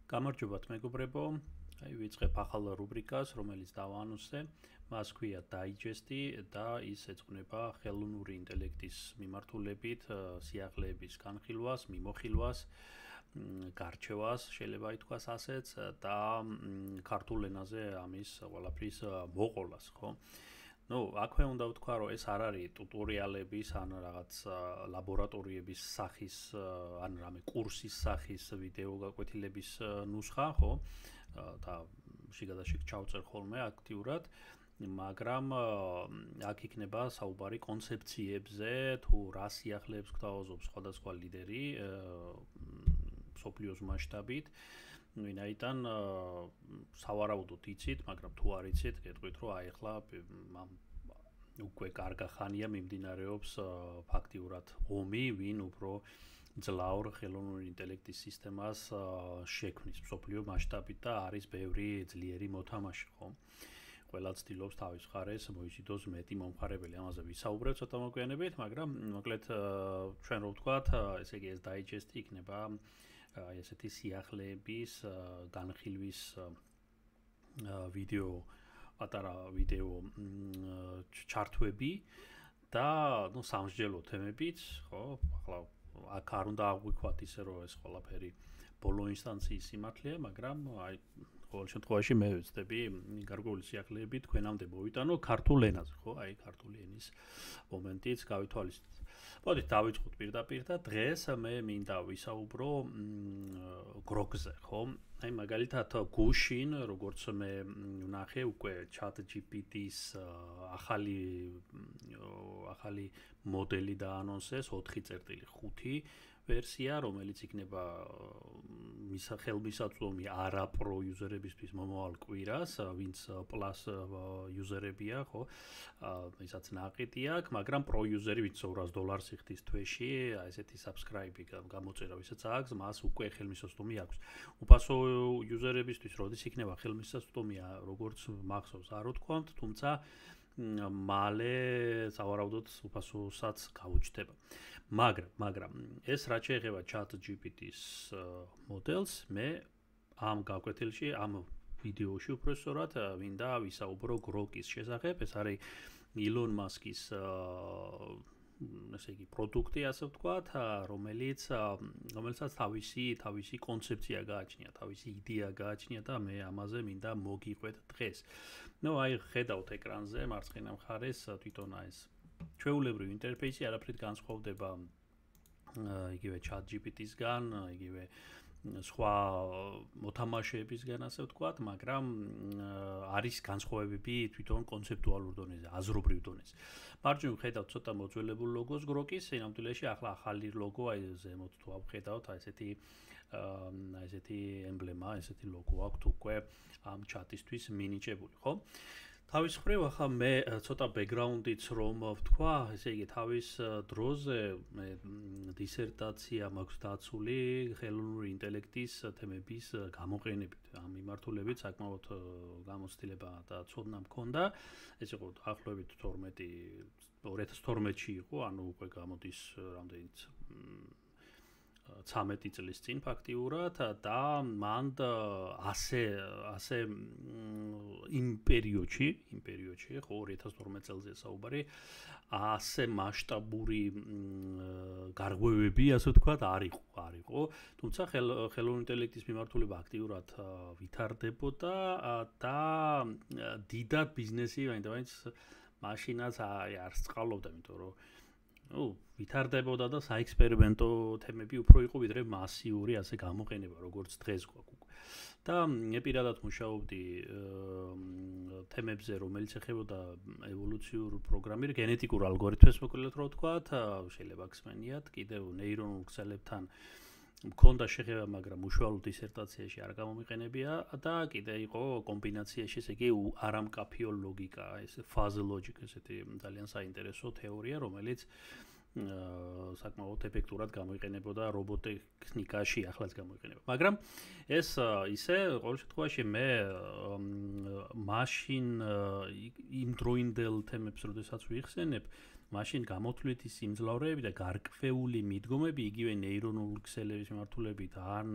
გამარჯობათ მეგობრებო, ვიწყებ ახალ რუბრიკას, რომელიც დავაანონსე. მას ქვია დაიჯესტი და ის ეძღვნება ხელოვნური ინტელექტის მიმართულებით სიახლეების განხილვას, მიმოხილვას, გარჩევას, შეიძლება ითქვას ასეც და ქართულ ენაზე ამის ყველაფრის მოყოლას, ხო? აქვე უნდა ვთქვა, რომ ეს არ არის ტუტორიალების ან რაღაც ლაბორატორიების სახის ან რამე კურსის სახის ვიდეო გაკვეთილების ნუსხა, ხო? და შიგადაშიგ ჩავწერ ხოლმე აქტიურად, მაგრამ აქ იქნება საუბარი კონცეფციებზე, თუ რა სიახლეებს გვთავაზობს სხვადასხვა ლიდერი მსოფლიოს მასშტაბით. ვინაიდან სავარაუდოდ იცით, მაგრამ თუ არ იცით, გეტყვით, რომ აი ახლა უკვე კარგა ხანია მიმდინარეობს ფაქტიურად ომი, ვინ უფრო ძლაურ ხელოვნური ინტელექტის სისტემას შექმნის მსოფლიო მასშტაბით და არის ბევრი ძლიერი მოთამაშე, ხო? ყველა ცდილობს თავის მხარეს მოიზიდოს მეტი მომხარებელი. ამაზე ვისაუბრებ ცოტა მოგვიანებით, მაგრამ მოკლედ ჩვენ რო ვთქვათ, ესე იგი ეს დაიჯესტი იქნება ესეთი სიახლეების განხილვის ვიდეო, პატარა ვიდეო ჩართვები და სამსჯელო თემებით, ხო? ახლა აქ არ უნდა აღვიქვათ ისე, რომ ეს ყველაფერი ბოლო ინსტანციის სიმართლეა, მაგრამ აი ყოველ შემთხვევაში მე ვეცდები გარკვეული სიახლეები თქვენამდე მოვიტანო ქართულ ენაზე, ხო? აი ქართული ენის მომენტიც გავითვალისწინოთ. მოდით დავიწყოთ პირდაპირ და დღეს მე მინდა ვისაუბრო გროგზე, ხო? აი მაგალითად გუშინ, როგორც მე ვნახე, უკვე ChatGPT-ის ახალი მოდელი დაანონსეს 4.5 ვერსია, რომელიც იქნება ხელმისაწვდომი არა პრო იუზერებისთვის მომავალ კვირას, ვინც პლუს იუზერებია, ხო? ისაც ნაყიდი აქვს, მაგრამ პრო იუზერი ვინც $200 იხდის თვეში, ესეთი subscribe-ი გამოწერა, ვისაც აქვს, მას უკვე ხელმისაწვდომი აქვს. უფასო იუზერებისთვის როდის იქნება ხელმისაწვდომი, როგორც მახსოვს, არ ვთქვამთ, თუმცა მალე სავარაუდოდ უფასოსაც გაუჩნდება. მაგრამ ეს რაც შეეხება ChatGPT-ის მოდელს, მე ამ გაკვეთილში, ამ ვიდეოში უბრალოდ მინდა ვისაუბრო გროკის შესახებ. ეს არის ილონ მასკის ესე იგი პროდუქტი, ასე ვთქვათ, რომელსაც თავისი კონცეფცია გააჩნია, თავისი იდეა გააჩნია და მე ამაზე მინდა მოგიყვეთ დღეს. აი ხედავთ ეკრანზე მარცხენა მხარეს თვითონ ეს ჩვეულებრივი ინტერფეისი არაფრით განსხვავდება იგივე ChatGPT-ისგან, იგივე სხვა მოთამაშეებისგან, ასე ვთქვათ, მაგრამ არის განსხვავებები თვითონ კონცეპტუალურ დონეზე, აზრობრივ დონეზე. მარჯვნივ ხედავთ ცოტა მოძველებულ ლოგოს გროკის, სინამდვილეში ახლა ახალი ლოგო, აი ზემოთ თუ ავხედავთ, აი ესეთი ემბლემა, ესეთი ლოგო აქვს უკვე ამ ჩატისთვის მინიჭებული, ხო? თავის მხრივ ახლა მე ცოტა ბექგრაუნდიც რომ ვთქვა, ესე იგი თავის დროზე მე დისერტაცია მაქვს დაცული ხელოვნური ინტელექტის თემების გამოყენებით. ამ მიმართულებით საკმაოდ გამოცდილება და ცოდნა მქონდა. ეს იყო დაახლოებით 2012-ში იყო, ანუ უკვე გამოდის რამდენიც 13 წლის წინ ფაქტიურად და მან ასე იმ პერიოდში, ხო 2012 წელზე საუბარი, ასე მასშტაბური გარღვევები, ასე ვთქვათ, არ იყო. თუმცა ხელოვნური ინტელექტის მიმართულება აქტიურად ვითარდებოდა და დიდად ბიზნესი, მაინც მაშინაც არ სწყალობდა, იმიტომ რომ ვითარდებოდა და საექსპერიმენტო თემები უფრო იყო ვიდრე მასიური ასე გამოყენება, როგორც დღეს გვაქვს უკვე. და მე პირადად მუშაობდი თემებზე, რომელიც ეხებოდა ევოლუციურ პროგრამირ გენეტიკურ ალგორითმებს, მოკლედ რო ვთქვათ, შეიძლება გსმენიათ, კიდევ ნეირონულ ქსელებთან მქონდა შეხება, მაგრამ უშუალო დისერტაციაში არ გამომიყენებია და კიდე იყო კომბინაციაში, ესე იგი არამკაფიო ლოგიკა, ეს fuzzy logic, ესეთი ძალიან საინტერესო თეორია, რომელიც საკმაოდ ეფექტურად გამოიყენებოდა რობოტექნიკაში, ახლაც გამოიყენება. მაგრამ ეს ისე, ყოველ შემთხვევაში მე მაშინ იმ დროინდელ თემებს, როდესაც ვიხსენებ, მაშინ გამოთვლითი სიმძლავრეები და გარკვეული მიდგომები იგივე ნეირონული ქსელების მიმართულებით ან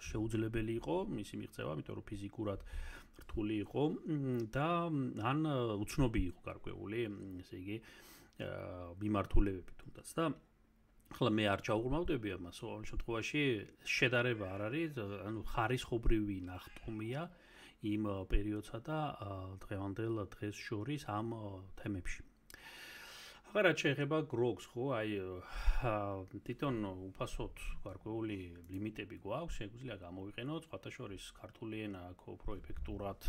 შეუძლებელი იყო მისი მიღწევა, იმიტომ რომ ფიზიკურად რთული იყო და ან უცნობი იყო გარკვეული, ესე იგი, მიმართულებები თუნდაც და ახლა მე არ ჩავღრმავდები ამას, ყოველ შემთხვევაში შედარება არ არის, ანუ ხარისხობრივი ნახტომია იმ პერიოდსა და დღევანდელ დღეს შორის ამ თემებში. ახლა რაც შეეხება გროგს, ხო, აი თვითონ უფასოდ გარკვეული ლიმიტები გვაქვს, შეგვიძლია გამოვიყენოთ, სხვათა შორის ქართული ენა აქ უფრო ეფექტურად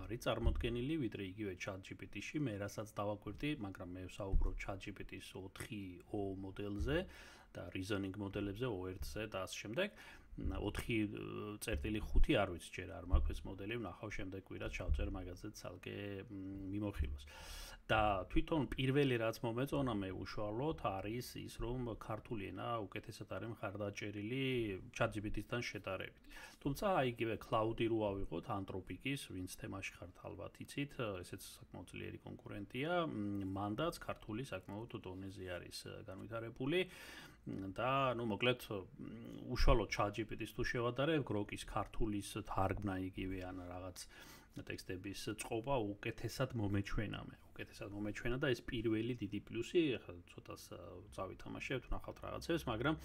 არის წარმოდგენილი, ვიდრე იგივე ChatGPT-ში, მე რასაც დავაკვირდი, მაგრამ მე ვსაუბრობ ChatGPT-ის 4O მოდელზე და reasoning მოდელებზე ORC-ზე და ამ შემდეგ 4.5 არ ვიცი ჯერ არ მაქვს ეს მოდელი, ვნახავ შემდეგ კვირას ჩავწერ მაგაზე ცალკე მიმოხილვას. და თვითონ პირველი რაც მომეწონა მე უშუალოდ არის ის რომ ქართული ენა უკეთესად არის მხარდაჭერილი ChatGPT-თან შედარებით. თუმცა აი იგივე cloud-ი რო ავიღოთ Anthropic-ის, ვინც თემაში ხართ ალბათ იცით, ესეც საკმაოდ ძლიერი კონკურენტია, მანდაც ქართული საკმაოდ დონეზე არის განვითარებული და ნუ მოკლედ უშუალოდ ChatGPT-ს თუ შევადარებ, Grok-ის ქართულის თარგმნა იგივე ან რაღაც ტექსტების წყობა უკეთესად მომეჩვენა მე. უკეთესად მომეჩვენა და ეს პირველი დიდი პლუსი, ახლა ცოტას წავითამაშებთ, ნახავთ რაღაცებს, მაგრამ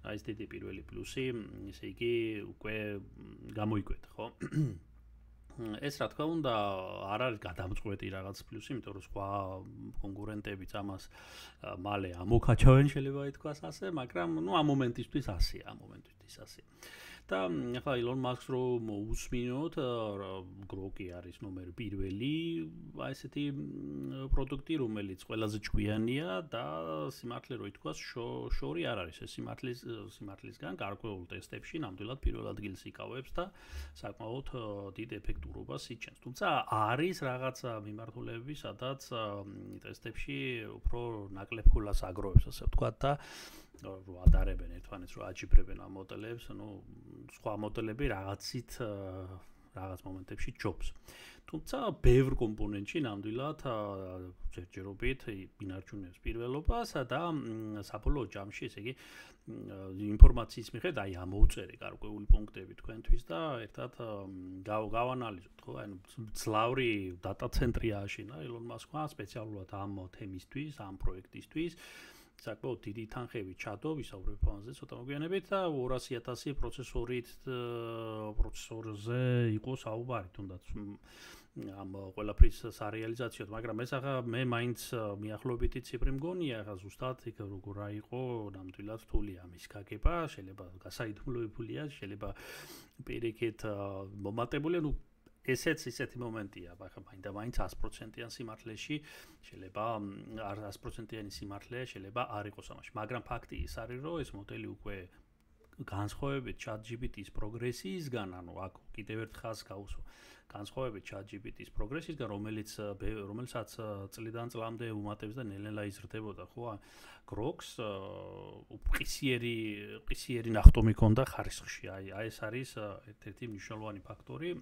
აი ეს დიდი პირველი პლუსი, ესე იგი, უკვე გამოიკვეთა, ხო? ეს რა თქმა უნდა არ არის გადამწყვეტი რაღაც პლუსი, იმიტომ რომ სხვა კონკურენტებიც ამას მალე ამოქაჩავენ შეიძლება ითქვას ასე, მაგრამ ნუ ამ მომენტისთვის ასეა, ამ მომენტისთვის ასეა. და ახლა ილონ მასკს რომ უსმინოთ, Grok-ი არის ნომერ პირველი, აი ესეთი პროდუქტი, რომელიც ყველაზე ჭკვიანია და სიმართლე რო ითქვას, შორი არ არის ეს სიმართლისგან გარკვეულ ტესტებში ნამდვილად პირველ ადგილს იკავებს და საკმაოდ დიდ ეფექტურობას იჩენს. თუმცა არის რაღაცა მიმართულებები, სადაც ტესტებში უფრო ნაკლებ ქულას აგროვებს, ასე ვთქვათ და რო ადარებენ ერთმანეთს, რო აჯიბრებენ ამ მოდელებს, ნუ სხვა მოდელები რაღაცით რაღაც მომენტებში ჯობს. თუმცა ბევრ კომპონენტში ნამდვილად ჯერჯერობით ინარჩუნებს პირველობას და საბოლოო ჯამში, ესე იგი, ინფორმაციის მიხედვით აი ამოუწერე გარკვეული პუნქტები თქვენთვის და ერთად გავანალიზოთ, ხო? ანუ ძლავრი დატა ცენტრი ააშენა ილონ მასკმა სპეციალურად ამ თემისთვის, ამ პროექტისთვის. საკმაოდ დიდი თანხები ჩადო, ვისაუბრებ ამაზე ცოტა მოგვიანებით და 200,000 პროცესორზე იყო საუბარი თუნდაც ამ ყველაფრის სარეალიზაციოდ, მაგრამ ეს ახლა მე მაინც მიახლოებითი ციფრი მგონია, ახლა ზუსტად იქ როგორ იყო ნამდვილად რთულია ამის გაგება, შეიძლება გასაიდუმლოებულია, შეიძლება პირიქით მომატებულია, ნუ ესეც ისეთი მომენტია, ახლა მაინც 100%-იან სიმართლეში შეიძლება 100%-იანი სიმართლე შეიძლება არ იყოს ამაში, მაგრამ ფაქტი ის არის, რომ ეს მოდელი უკვე განსხვავებით ChatGPT-ის პროგრესიისგან, ანუ აქ კიდევ ერთ ხაზს გავუსვა, განსხვავებით ChatGPT-ის პროგრესიისგან, რომელსაც წლიდან წლამდე უმატებს და ნელ-ნელა იზრდებოდა, ხო? Grok-ს ყისიერი ნახტომი ჰქონდა ხარისხში. აი ეს არის ერთ-ერთი მნიშვნელოვანი ფაქტორი.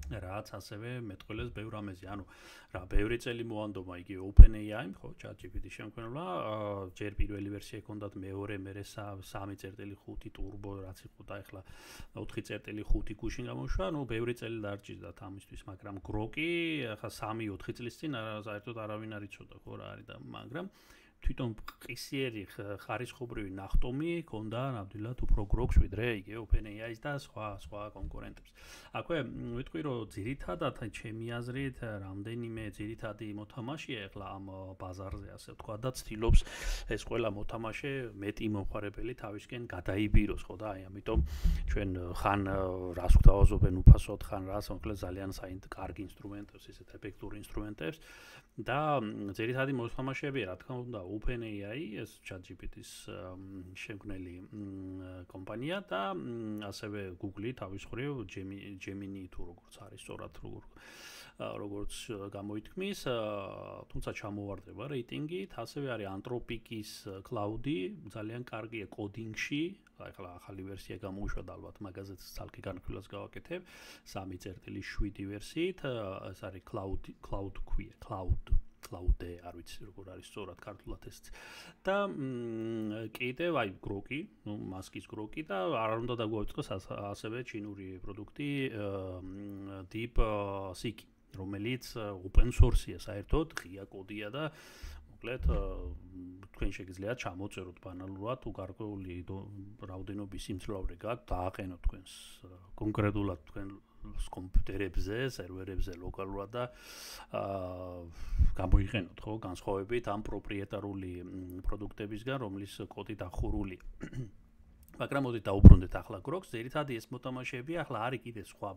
რაც ასევე მეტყველებს ბევრ ამაზე, ანუ რა ბევრი წელი მოანდომა იგივე OpenAI-მ, ხო, ChatGPT-ის შემქმნელმა, ჯერ პირველი ვერსია ჰქონდათ, მეორე, მერე 3.5 turbo, რაც იყო და ახლა 4.5 გუშინ გამოუშვა, ნუ ბევრი წელი დარჭირდათ ამისთვის, მაგრამ Grok-ი ახლა 3-4 წლის წინ საერთოდ არავინ არ იცოდა, ხო, რა არის და მაგრამ თვითონ ყისიერი ხარისხობრივი ნახტომი ჰქონდა ნამდვილად უფრო Grok-ს ვიდრე იგივე OpenAI-ს და სხვა კონკურენტებს. აქვე ვიტყვი რომ ძირითადად ჩემი აზრით რამდენიმე ძირითადი მოთამაშეა ახლა ამ ბაზარზე, ასე ვთქვა და ცდილობს ეს ყველა მოთამაშე მეტი მომხმარებელი თავისკენ გადაიბიროს, ხო და აი ამიტომ ჩვენ ხან რას გვთავაზობენ უფასოდ, ხან რას, მოკლედ ძალიან კარგი ინსტრუმენტებს, ისეთ ეფექტური ინსტრუმენტებს და ძირითადი მოთამაშეებია, რა თქმა უნდა, OpenAI, ეს ChatGPT-ის შემქმნელი კომპანია და ასევე Google-ი თავის მხრივ Gemini თუ როგორც არის სწორად როგორც გამოითქმის, თუმცა ჩამოვარდება რეიტინგით, ასევე არის Anthropic-ის Cloud-ი, ძალიან კარგია კოდინგში, ახლა ახალი ვერსია გამოუშვა და ალბათ მაგაზეც ცალკე განხილვას გავაკეთებ 3.7 ვერსიით, ეს არის Cloud Cloud-ე, არ ვიცი როგორ არის სწორად ქართულად ეს. და კიდევ აი გროკი, ну, მასკის გროკი და არ უნდა დაგვაუწყოს ასევე ჩინური პროდუქტი Deep Seek, რომელიც open source-ია საერთოდ, ღია კოდია და მოკლედ თქვენ შეგიძლიათ ჩამოწეროთ ბანალურად თუ გარკვეული რაოდენობის სიმძლავრე გაქვთ, დააყენოთ თქვენს კონკრეტულად თქვენ კომპიუტერებზე, სერვერებზე ლოკალურად და გამოიყენოთ ხო განსხვავებით ამ პროპრიეტარული პროდუქტებისგან, რომლის კოდი დახურული. მაგრამ მოდით დაუბრუნდეთ ახლა გროკს, ძირითადად ეს მოთამაშეები ახლა არის კიდე სხვა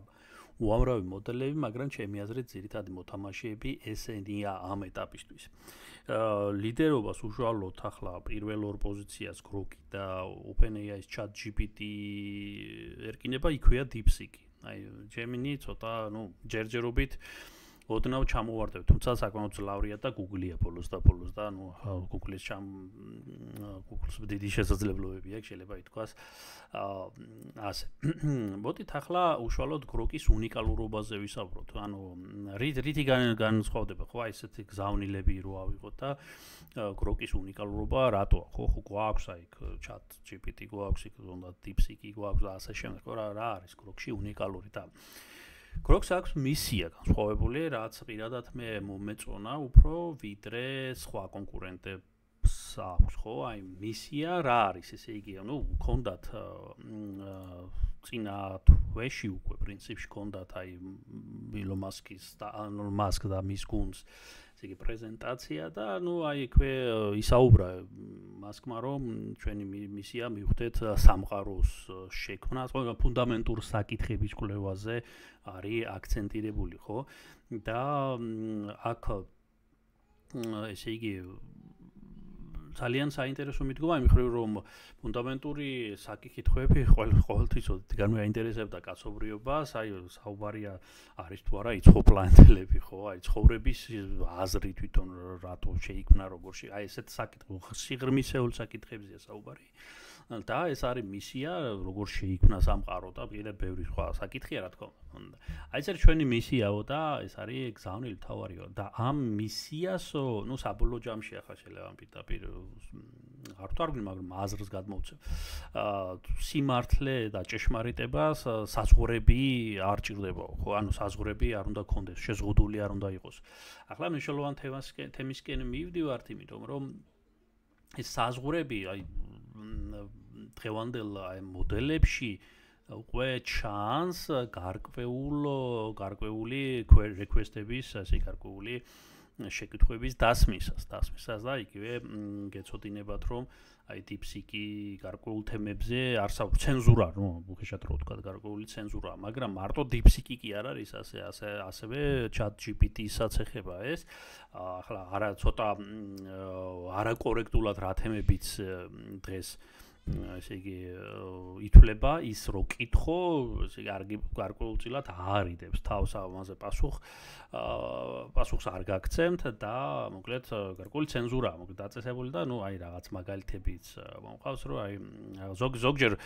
უამრავი მოდელები, მაგრამ ჩემი აზრით ძირითადად მოთამაშეები ესენია ამ ეტაპისთვის. ლიდერობას უშუალოდ ახლა პირველ ორ პოზიციას გროკი და OpenAI-ის ChatGPT ერკინება იქვეა DeepSeek. აი Gemini ცოტა, ну, ჯერჯერობით ოდნავ ჩამოვარდებთ, თუმცა საკმაოდ ძლავრია და Google-ია ბოლოს და ну, Google-ის Google-ს დიდი შესაძლებლობები აქვს, შეიძლება ითქვას. ასე. მოდით ახლა უშუალოდ გროკის უნიკალურობაზე ვისაუბროთ. ანუ რითი განსხვავდება, ხო, აი ესეთი გზავნილები რო ავიღოთ და გროკის უნიკალურობა რატოა, ხო, გვაქვს აი ChatGPT გვაქვს, იქ უნდა DeepSeek გვაქვს და ასე შემდეგ, ხო, რა არის გროკში უნიკალური და გროკს აქვს მისია განსხვავებული, რაც პირადად მე მომეწონა უფრო ვიდრე სხვა კონკურენტებს აქვს, ხო? აი მისია რა არის, ესე იგი, ну, გქონდათ წინა თვეში უკვე პრინციპში გქონდათ აი Elon Musk და მის გუნდს ესე იგი პრეზენტაცია და ну აი იქვე ისაუბრა მასკმა რომ ჩვენი მისია მივხვდეთ სამყაროს შექმნა, სხვა ფუნდამენტურ საკითხების კვლევაზე არის აქცენტირებული, ხო? და აქ ესე იგი ძალიან საინტერესო მიდგომა იმ ხრივ რომ ფუნდამენტური საკითხები ყოველთვის განმეინტერესებდა კაცობრიობას, აი საუბარია არის თუ არა იცხოპლანეტელები, ხო? აი ცხოვრების აზრი თვითონ რატო შეიქმნა როგორში, აი ესეთ სიღრმისეულ საკითხებზეა საუბარი. და ეს არის მისია, როგორ შეიქმნა სამყარო და კიდევ ბევრი სხვა საკითხია, რა თქმა უნდა. აი ეს არის ჩვენი მისიაო და ეს არის გზავნილი თავარიო და ამ მისიასო, ну, საბოლოო ჯამში ახლა შეიძლება პირდაპირ არ ვთარგმნი, მაგრამ აზრს გადმოვცემ. სიმართლე და ჭეშმარიტებას საზღვრები არ ჭირდებაო, ხო? ანუ საზღვრები არ უნდა გქონდეს, შეზღუდული არ უნდა იყოს. ახლა მნიშვნელოვან თემისკენ მივდივართ, იმიტომ რომ ეს საზღვრები აი დღევანდელ აი მოდელებში უკვე ჩანს გარკვეული რეკვესტების, ასე გარკვეული შეკითხვების დასმისას და იგივე გეცოდინებათ რომ აი DeepSeek-ი გარკვეულ თემებზე არსაუბრებს ცენზურა, რომ უხეშად რო ვთქვა, გარკვეული ცენზურა, მაგრამ მარტო DeepSeek-ი კი არ არის, ასევე ChatGPT-საც ეხება ეს. ახლა არა ცოტა არაკორექტულად რა თემებიც დღეს ესე იგი ითვლება ის რო კითხო, ესე იგი გარკვეულწილად არიდებს თავს ამაზე პასუხს არ გაგცემთ და მოკლედ გარკვეული ცენზურაა მოკლედ დაწესებული და ну აი რაღაც მაგალითებიც მომყავს რომ აი ზოგჯერ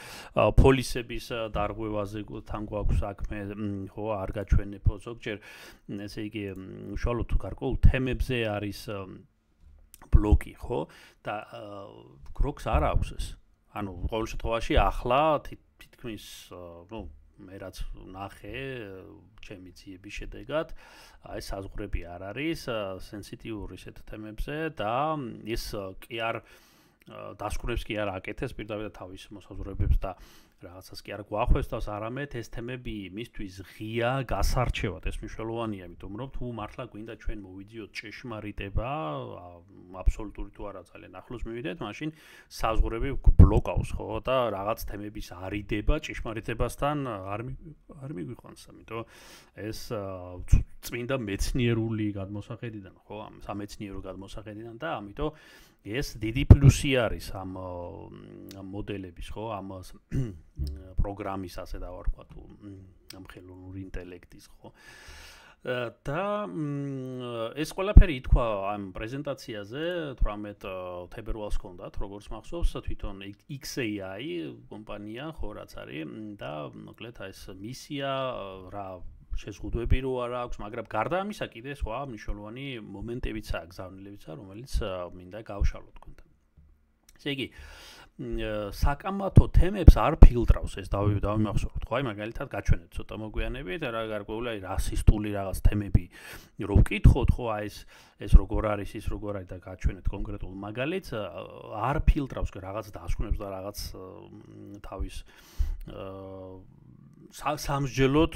პოლისების დარღვევაზე თან გვაქვს საქმე, ხო, არ გაჩვენებო, ზოგჯერ ესე იგი უშუალოდ გარკვეულ თემებზე არის ბლოკი, ხო? და გროკს არ აქვს ეს. ანუ ყოველ შემთხვევაში ახლა თითქმის ну მე რაც ნახე ჩემი ძიების შედეგად აი საზღვრები არ არის სენსიტიური ესეთ თემებზე და ეს კი არ დასკვნებს კი არ აკეთებს პირდაპირ თავის მოსაზრებებს და რაღაცას კი არ გვახვევს, არამედ ეს თემები მისთვის ღია გასარჩევად, ეს მნიშვნელოვანია, იმიტომ რომ თუ მართლა გვინდა ჩვენ მოვიძიოთ ჭეშმარიტება, აბსოლუტური თუ არა ძალიან ახლოს მივიდეთ, მაშინ საზღვრები ბლოკავს, ხო, და რაღაც თემების არიდება ჭეშმარიტებასთან არ მიგვიყვანს, ამიტომ ეს წმინდა მეცნიერული გადმოსახედიდან, ხო, ამ სამეცნიერო გადმოსახედიდან და ამიტომ ეს დიდი პლუსი არის ამ მოდელების, ხო, ამ პროგრამის ასე დავარქვა თუ ამ ხელოვნური ინტელექტის, ხო. და ეს ყველაფერი ითქვა ამ პრეზენტაციაზე 18 თებერვალს ჰქონდათ, როგორც მახსოვს, თვითონ XAI კომპანია, ხო, რაც არის და მოკლედ ეს მისია რა შეზღუდვები რო არ აქვს, მაგრამ გარდა ამისა კიდე სხვა მნიშვნელოვანი მომენტებიცაა, გზავნილებიცაა, რომელიც მინდა გავშალო თქვენთან. ესე იგი, საკამათო თემებს არ ფილტრავს ეს დავიმახსოვროთ, ხო? აი მაგალითად გაჩვენეთ ცოტა მოგვიანებით, რა გარკვეული აი რასისტული რაღაც თემები რო ვკითხოთ, ხო, აი ეს როგორ არის, ის როგორ არის და გაჩვენეთ კონკრეტულ მაგალითს, არ ფილტრავს რაღაც დასკვნებს და რაღაც თავის სამსჯელოდ,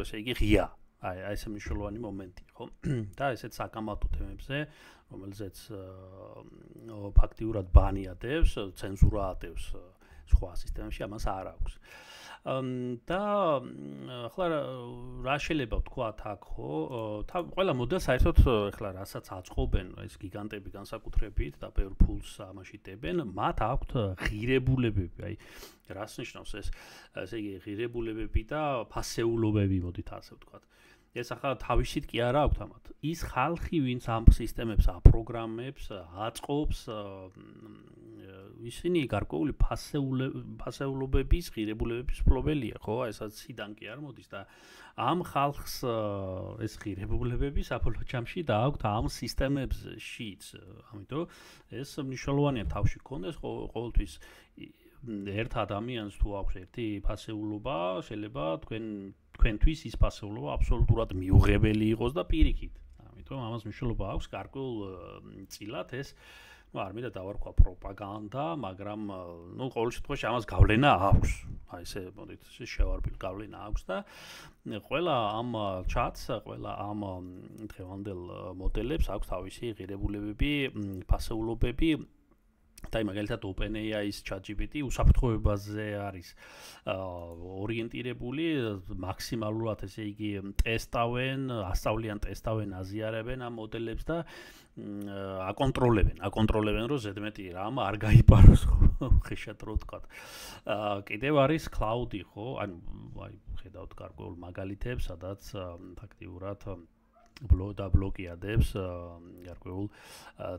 ესე იგი ღია. აი ეს მნიშვნელოვანი მომენტი, ხო? და ესეც საკამათო თემებზე, რომელზეც ფაქტიურად ბანი ატევს, ცენზურა ატევს სხვა სისტემებში, ამას არ აქვს. და ახლა რა შეიძლება ვთქვათ აქ, ხო? ყველა მოდელს საერთოდ ახლა რასაც აწყობენ ეს გიგანტები განსაკუთრებით და ბევრ ფულს ამაში დებენ, მათ აქვთ ღირებულებები, აი რას ნიშნავს ეს? ესე იგი ღირებულებები და ფასეულობები, მოდით ასე ვთქვათ. ეს ახლა თავისით კი არა აქვთ ამათ. ის ხალხი, ვინც ამ სისტემებს აპროგრამებს, აწყობს, ისინი გარკვეული ფასეულობების, ღირებულებების მფლობელია, ხო? ესაც სიდან კი არ მოდის და ამ ხალხს ეს ღირებულებები საფუძველ ჯამში დააქვთ ამ სისტემებშიც. ამიტომ ეს მნიშვნელოვანია თავში გქონდეს ყოველთვის ერთ ადამიანს თუ აქვს ერთი ფასეულობა, შეიძლება თქვენთვის ის ფასეულობა აბსოლუტურად მიუღებელი იყოს და პირიქით. ამიტომ ამას მნიშვნელობა აქვს გარკვეულ წილად ეს არ მინდა დავარქვა პროპაგანდა, მაგრამ ყოველ შემთხვევაში ამას გავლენა აქვს. აი ესე მოდით შევარბილ გავლენა აქვს და ყველა ამ ჩატს, ყველა ამ დღევანდელ მოდელებს აქვს თავისი ღირებულებები, ფასეულობები. და მაგალითად OpenAI-ის ChatGPT უსაფრთხოებაზე არის ორიენტირებული, მაქსიმალურად ესე იგი ასწავლიან, ტესტავენ, აზიარებენ ამ მოდელებს და აკონტროლებენ, რომ ზედმეტი რამ არ გაიპაროს, ხო, ხეშად რო ვთქვათ. კიდევ არის cloud-ი, ხო? ანუ აი ხედავთ გარკვეულ მაგალითებს, სადაც ფაქტიურად ბლოკი ადებს გარკვეულ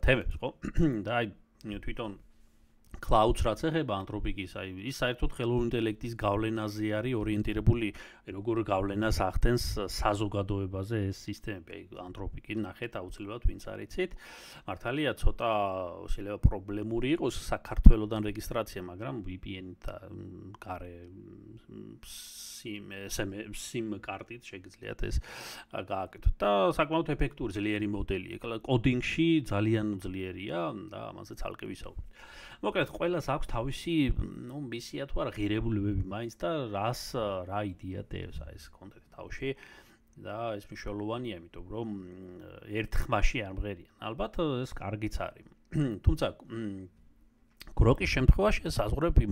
თემებს, ხო? და აი თვითონ clouds რაც ეხება ანთროპიკის, აი ის საერთოდ ხელოვნური ინტელექტის გავლენაზე არის ორიენტირებული, როგორ გავლენას ახდენს საზოგადოებაზე ეს სისტემები. აი ანთროპიკი ნახეთ აუცილებლად ვინც არიცით. მართალია ცოტა შეიძლება პრობლემური იყოს საქართველოსდან რეგისტრაცია, მაგრამ VPN-ით გარე SIM კარტით შეგიძლიათ ეს გააკეთოთ და საკმაოდ ეფექტური ძლიერი მოდელია. კოდინგში ძალიან ძლიერია და ამაზე ცალკე ვისაუბრეთ. მოკლედ, ყველას აქვს თავისი, მისია თუ არა ღირებულებები მაინც და რა იდეა დევს აი ეს კონტენტი თავში და ეს მნიშვნელოვანია, იმიტომ რომ ერთ ხმაში არ მღერიან. ალბათ ეს კარგიც არის. თუმცა გროკის შემთხვევაში ეს საზღვრები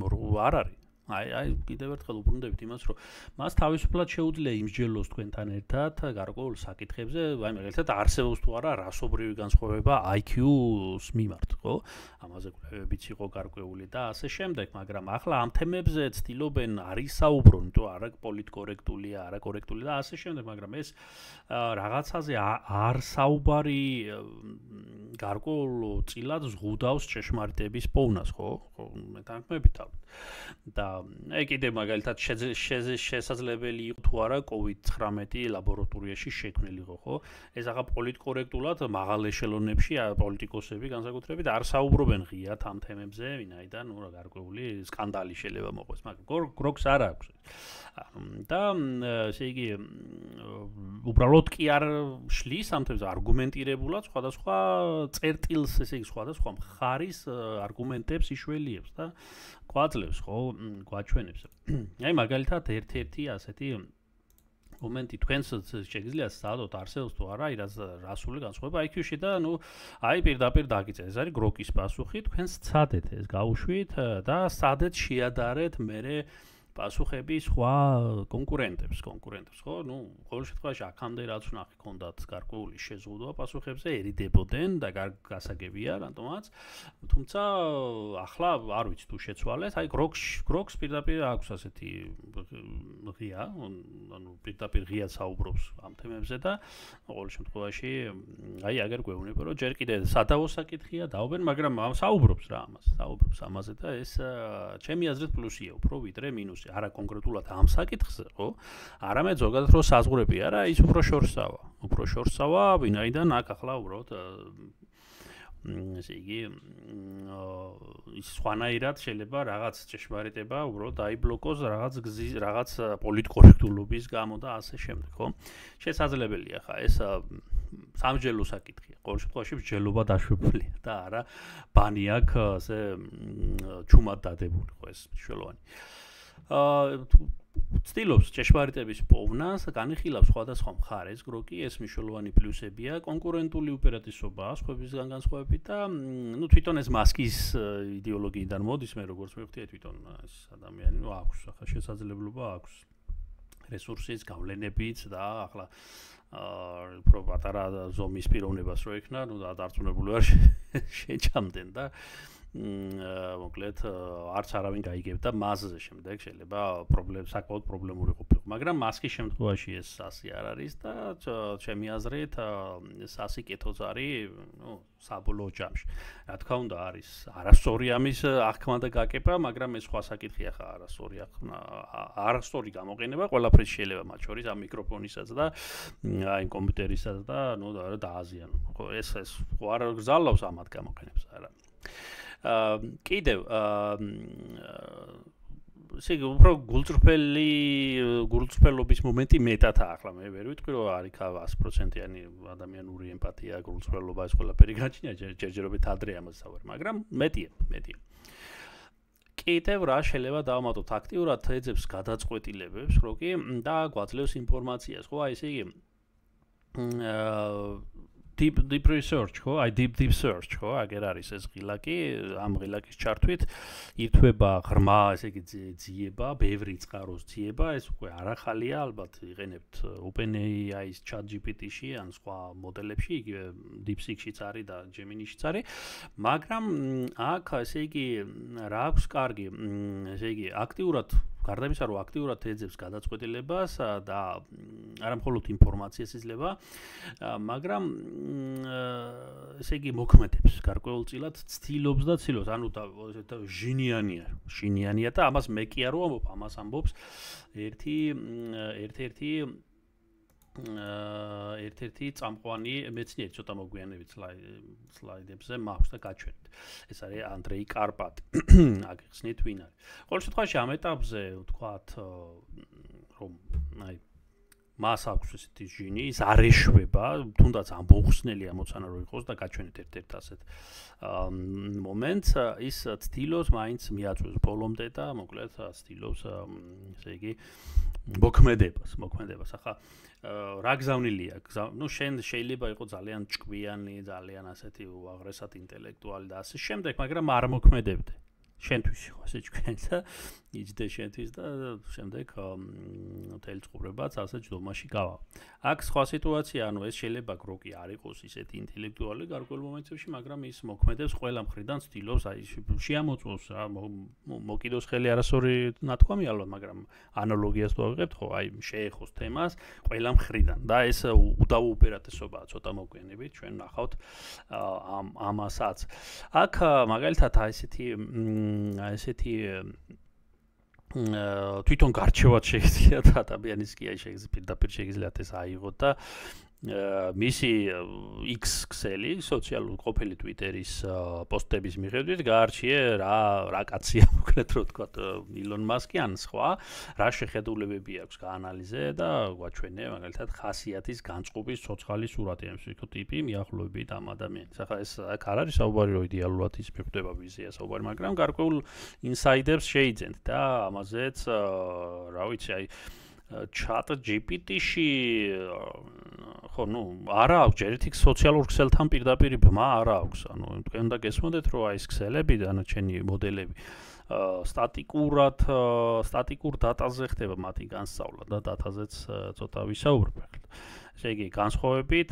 არ არის. აი კიდევ ერთხელ უბრუნდებით იმას, რომ მას თავისუფლად შეუძლია იმსჯელოს თქვენთან ერთად გარკვეულ საკითხებზე, აი მაგალითად არსებობს თუ არა რასობრივი განსხვავება IQ-ს მიმართ, ხო? ამაზე კვლევებიც იყო გარკვეული და ასე შემდეგ, მაგრამ ახლა ამ თემებზე ცდილობენ არ ისაუბრონ, თუ არა პოლიტკორექტულია, არა კორექტული და ასე შემდეგ, მაგრამ ეს რაღაცაზე არ საუბარი გარკვეულ წილად ზღუდავს ჭეშმარიტების პოვნას, ხო? მეთანხმებით ალბათ. და აი კიდე მაგალითად შესაძლებელი იყო თუ არა COVID-19 ლაბორატორიაში შექმნილიყო, ხო? ეს ახლა პოლიტკორექტულად მაღალ ეშელონებში პოლიტიკოსები განსაკუთრებით არ საუბრობენ ღიად ამ თემებზე, ვინაიდან რა გარკვეული სკანდალი შეიძლება მოყვეს, მაგრამ გროკს არ აქვს. და ესე იგი უბრალოდ კი არ შლის ამ თემზე არგუმენტირებულად სხვადასხვა წერტილს, ესე იგი სხვადასხვა მხარის არგუმენტებს იშველიებს და გვაძლევს, ხო, გვაჩვენებს. აი მაგალითად ერთ-ერთი ასეთი მომენტი თქვენს შეგიძლიათ სცადოთ არსებობს თუ არა რასული განსხვავება IQ-ში და აი პირდაპირ დაგიწეს. ეს არის გროკის პასუხი, თქვენ სცადეთ ეს გაუშვით და სცადეთ შეადარეთ მერე პასუხები სხვა კონკურენტებს, ხო? ყოველ შემთხვევაში აქამდე რაც ვნახე, ქონდათ გარკვეული შეზღუდვა პასუხებზე, ერიდებოდნენ და გასაგებია რატომაც. თუმცა ახლა არ ვიცი თუ შეცვალეს, აი გროკს პირდაპირ აქვს ასეთი ღია, ანუ პირდაპირ ღია საუბრობს ამ თემებზე და ყოველ შემთხვევაში აი აგერ გვეუბნება, რომ ჯერ კიდე სადავო საკითხია, დაობენ, მაგრამ საუბრობს რა ამაზე და ეს ჩემი აზრით პლუსია უფრო ვიდრე მინუსი. საკითხში, არა კონკრეტულად ამ საკითხზე, ხო? არამედ ზოგადად რო საზღვრები არა, ის უფრო შორსავა, ვინაიდან აქ ახლა უბრალოდ ესე იგი ის სხვანაირად შეიძლება რაღაც ჭეშმარიტება უბრალოდ დაიბლოკოს რაღაც პოლიტკორექტულობის გამო და ასე შემდეგ, ხო? შესაძლებელია ხა ეს სამჯელო საკითხია. ყოველ შემთხვევაში მსჯელობა დაშვებულია და არა ბანი აქ ასე ჩუმად დადებული, ხო ეს მნიშვნელოვანი. ცდილობს ჭეშმარიტების პოვნას, განიხილავს სხვადასხვა მხარეს, გროკი ეს მნიშვნელოვანი პლუსებია, კონკურენტული უპირატესობა სხვებისგან განსხვავებით და თვითონ ეს მასკის იდეოლოგიიდან მოდის, მე როგორც მივხვდი, თვითონ ეს ადამიანი აქვს ახლა შესაძლებლობა აქვს რესურსის გავლენებიც და ახლა უფრო პატარა ზომის პიროვნებას რო ექნა, დარწმუნებული ვარ შეჭამდნენ და მოკლედ არც არავინ გაიგებდა მასზე შემდეგ შეიძლება საკმაოდ პრობლემური ყოფილიყო, მაგრამ მასკის შემთხვევაში ეს ასე არ არის და ჩემი აზრით სასიკეთოც არის, საბოლოო ჯამში. რა თქმა უნდა არის არასწორი ამის აღქმა და გაკება, მაგრამ ეს სხვა საკითხია ხა არასწორი გამოყენება ყველაფრის შეიძლება მათ შორის ამ მიკროფონისაც და აი კომპიუტერისაც და დააზიანო. ხო ეს არ გზავნავს ამათ გამოყენებს არა. კიდევ ესე იგი უფრო გულწრფელობის მომენტი მეტადაა ახლა მე ვერ ვიტყვი რომ არის 100%-იანი ადამიანური ემპათია, გულწრფელობა ეს ყველაფერი გაჩნია ჯერჯერობით ადრე ამას ვსაუბრობ, მაგრამ მეტია. კიდევ რა შეიძლება დავამატოთ აქტიურად ეძებს გადაწყვეტილებებს, რო კი და გვაძლევს ინფორმაციას, ხო, აი ესე იგი deep research, ხო? აი deep search, ხო? აგერ არის ეს ღილაკი, ამ ღილაკის ჩართვით ირთვება ღრმა, ესე იგი ძიება, ბევრი წყაროს ძიება, ეს უკვე არ ახალია, ალბათ იყენებთ OpenAI-ის ChatGPT-ში ან სხვა მოდელებში, იგივე DeepSeek-შიც არის და Gemini-შიც არის, მაგრამ აქ ესე იგი რა აქვს კარგი, ესე იგი აქტიურად გარდა იმისა, რომ აქტიურად ეძებს გადაწყვეტილებას და არა მხოლოდ ინფორმაციას იძლევა, მაგრამ ესე იგი მოქმედებს გარკვეულწილად, ცდილობს და ცდილობს, ანუ ჟინიანია და ამას მე კი არ ვამბობ, ამას ამბობს ერთ-ერთი წამყვანი მეცნიერი, ცოტა მოგვიანებით სლაიდებზე მაქვს და გაჩვენეთ. ეს არის ანდრეი კარპატი. აგიხსნით ვინ არის. ყოველ შემთხვევაში ამ ეტაპზე ვთქვათ, რომ აი მას აქვს ესეთი ჟინი, ის არ ეშვება, თუნდაც ამბოხსნელი ამოცანა რო იყოს და გაჩვენეთ ერთ-ერთ ასეთ მომენტს, ის ცდილობს მაინც მიაწვევს ბოლომდე და მოკლედ ცდილობს ესე იგი მოქმედებას. ახლა რა გზავნილი აქვს? შენ შეიძლება იყოს ძალიან ჭკვიანი, ძალიან ასეთი უაღრესად ინტელექტუალი და ასე შემდეგ, მაგრამ არ მოქმედებდე. შენთვის იყო ასე ჭკვიანი და იჯდე შენთვის და შემდეგ მთელი ცხოვრებაც ასე ჯდომაში გავა. აქ სხვა სიტუაცია, ანუ ეს შეიძლება გროკი არ იყოს ისეთი ინტელექტუალი გარკვეულ მომენტებში, მაგრამ ის მოქმედებს ყველა მხრიდან, ცდილობს აი შეამოწმოს რა, მოკიდოს ხელი არასორი ნათქვამი ალბათ, მაგრამ ანალოგიას თუ ავიღებთ, ხო, აი შეეხოს თემას ყველა მხრიდან და ეს უდავო უპირატესობაა ცოტა მოგვიანებით ჩვენ ნახავთ ამასაც. აქ მაგალითად ესეთი თვითონ გარჩევაც შეიძლება და ადამიანის კი აი პირდაპირ შეგიძლიათ ეს აიღოთ და მისი X ქსელი სოციალური ყოფილი Twitter-ის პოსტების მიხედვით გაარჩიე რა კაცია მოკლედ რო თქვა ილონ მასკი ან სხვა რა შეხედულებები აქვს გაანალიზე და გვაჩვენე მაგალითად ხასიათის განწყობის ცოცხალი სურათი ამ შეკო ტიპი მიახლოებით ამ ადამიანის. ახლა ეს აქ არ არის საუბარი რომ იდეალურად ის მიხვდება ვიზია საუბარი, მაგრამ გარკვეულ ინსაიდერს შეიძენთ და ამაზეც რა ვიცი აი ChatGPT-ში ხო, არა აქვს ჯერ ერთი სოციალურ ქსელთან პირდაპირ ბმა არა აქვს. ანუ თქვენ უნდა გესმოდეთ, რომ აი ეს ქსელები და დანარჩენი მოდელები სტატიკურ დატაზე ხდება მათი განსწავლა და დატაზეც ცოტა ვისაუბრებ ახლა. ესე იგი, განსხვავებით,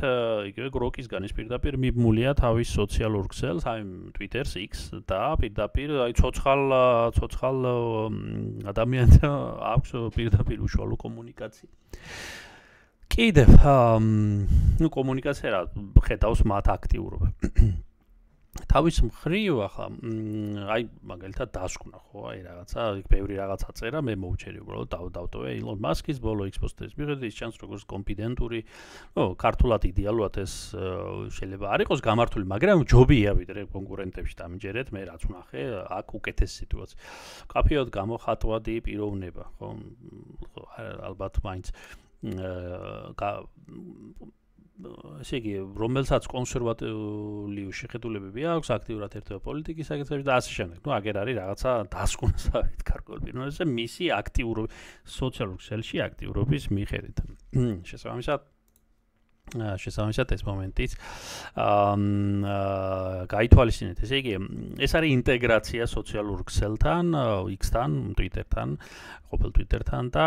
იგივე გროკისგან ის პირდაპირ მიბმულია თავის სოციალურ ქსელს, აი Twitter-ს X და პირდაპირ აი ცოცხალ ადამიანთან აქვს პირდაპირ უშუალო კომუნიკაცია. კიდევ, კომუნიკაცია რა ხედავს მათ აქტიურობა. თავის მხრივ ახლა აი მაგალითად დასკვნა ხო აი რაღაცა ბევრი რაღაცა წერა მე მოვჩერი უბრალოდ დავტოვე ილონ მასკის ბოლო ექსპოსტის მიხედვით ის ჩანს როგორც კონფიდენტური ქართულად იდეალურად ეს შეიძლება არ იყოს გამართული მაგრამ ჯობია ვიდრე კონკურენტებში დამიჯერეთ მე რაც ვნახე აქ უკეთეს სიტუაცია კაფეოდ გამოხატვადი პიროვნება ხო ალბათ მაინც ესე იგი, რომელსაც კონსერვატიული შეხედულებები აქვს, აქტიურად ერთვება პოლიტიკის საკითხებში და ასე შემდეგ. ნუ აგერ არის რაღაცა დასკვნასავით გარკვეულ პიროვნებაზე მისი აქტიური სოციალურ ქსელში აქტიურობის მიხედვით. შესაბამისად ეს მომენტიც გაითვალისწინეთ. ესე იგი, ეს არის ინტეგრაცია სოციალურ ქსელთან, X-თან, Twitter-თან, ყოფილ Twitter-თან და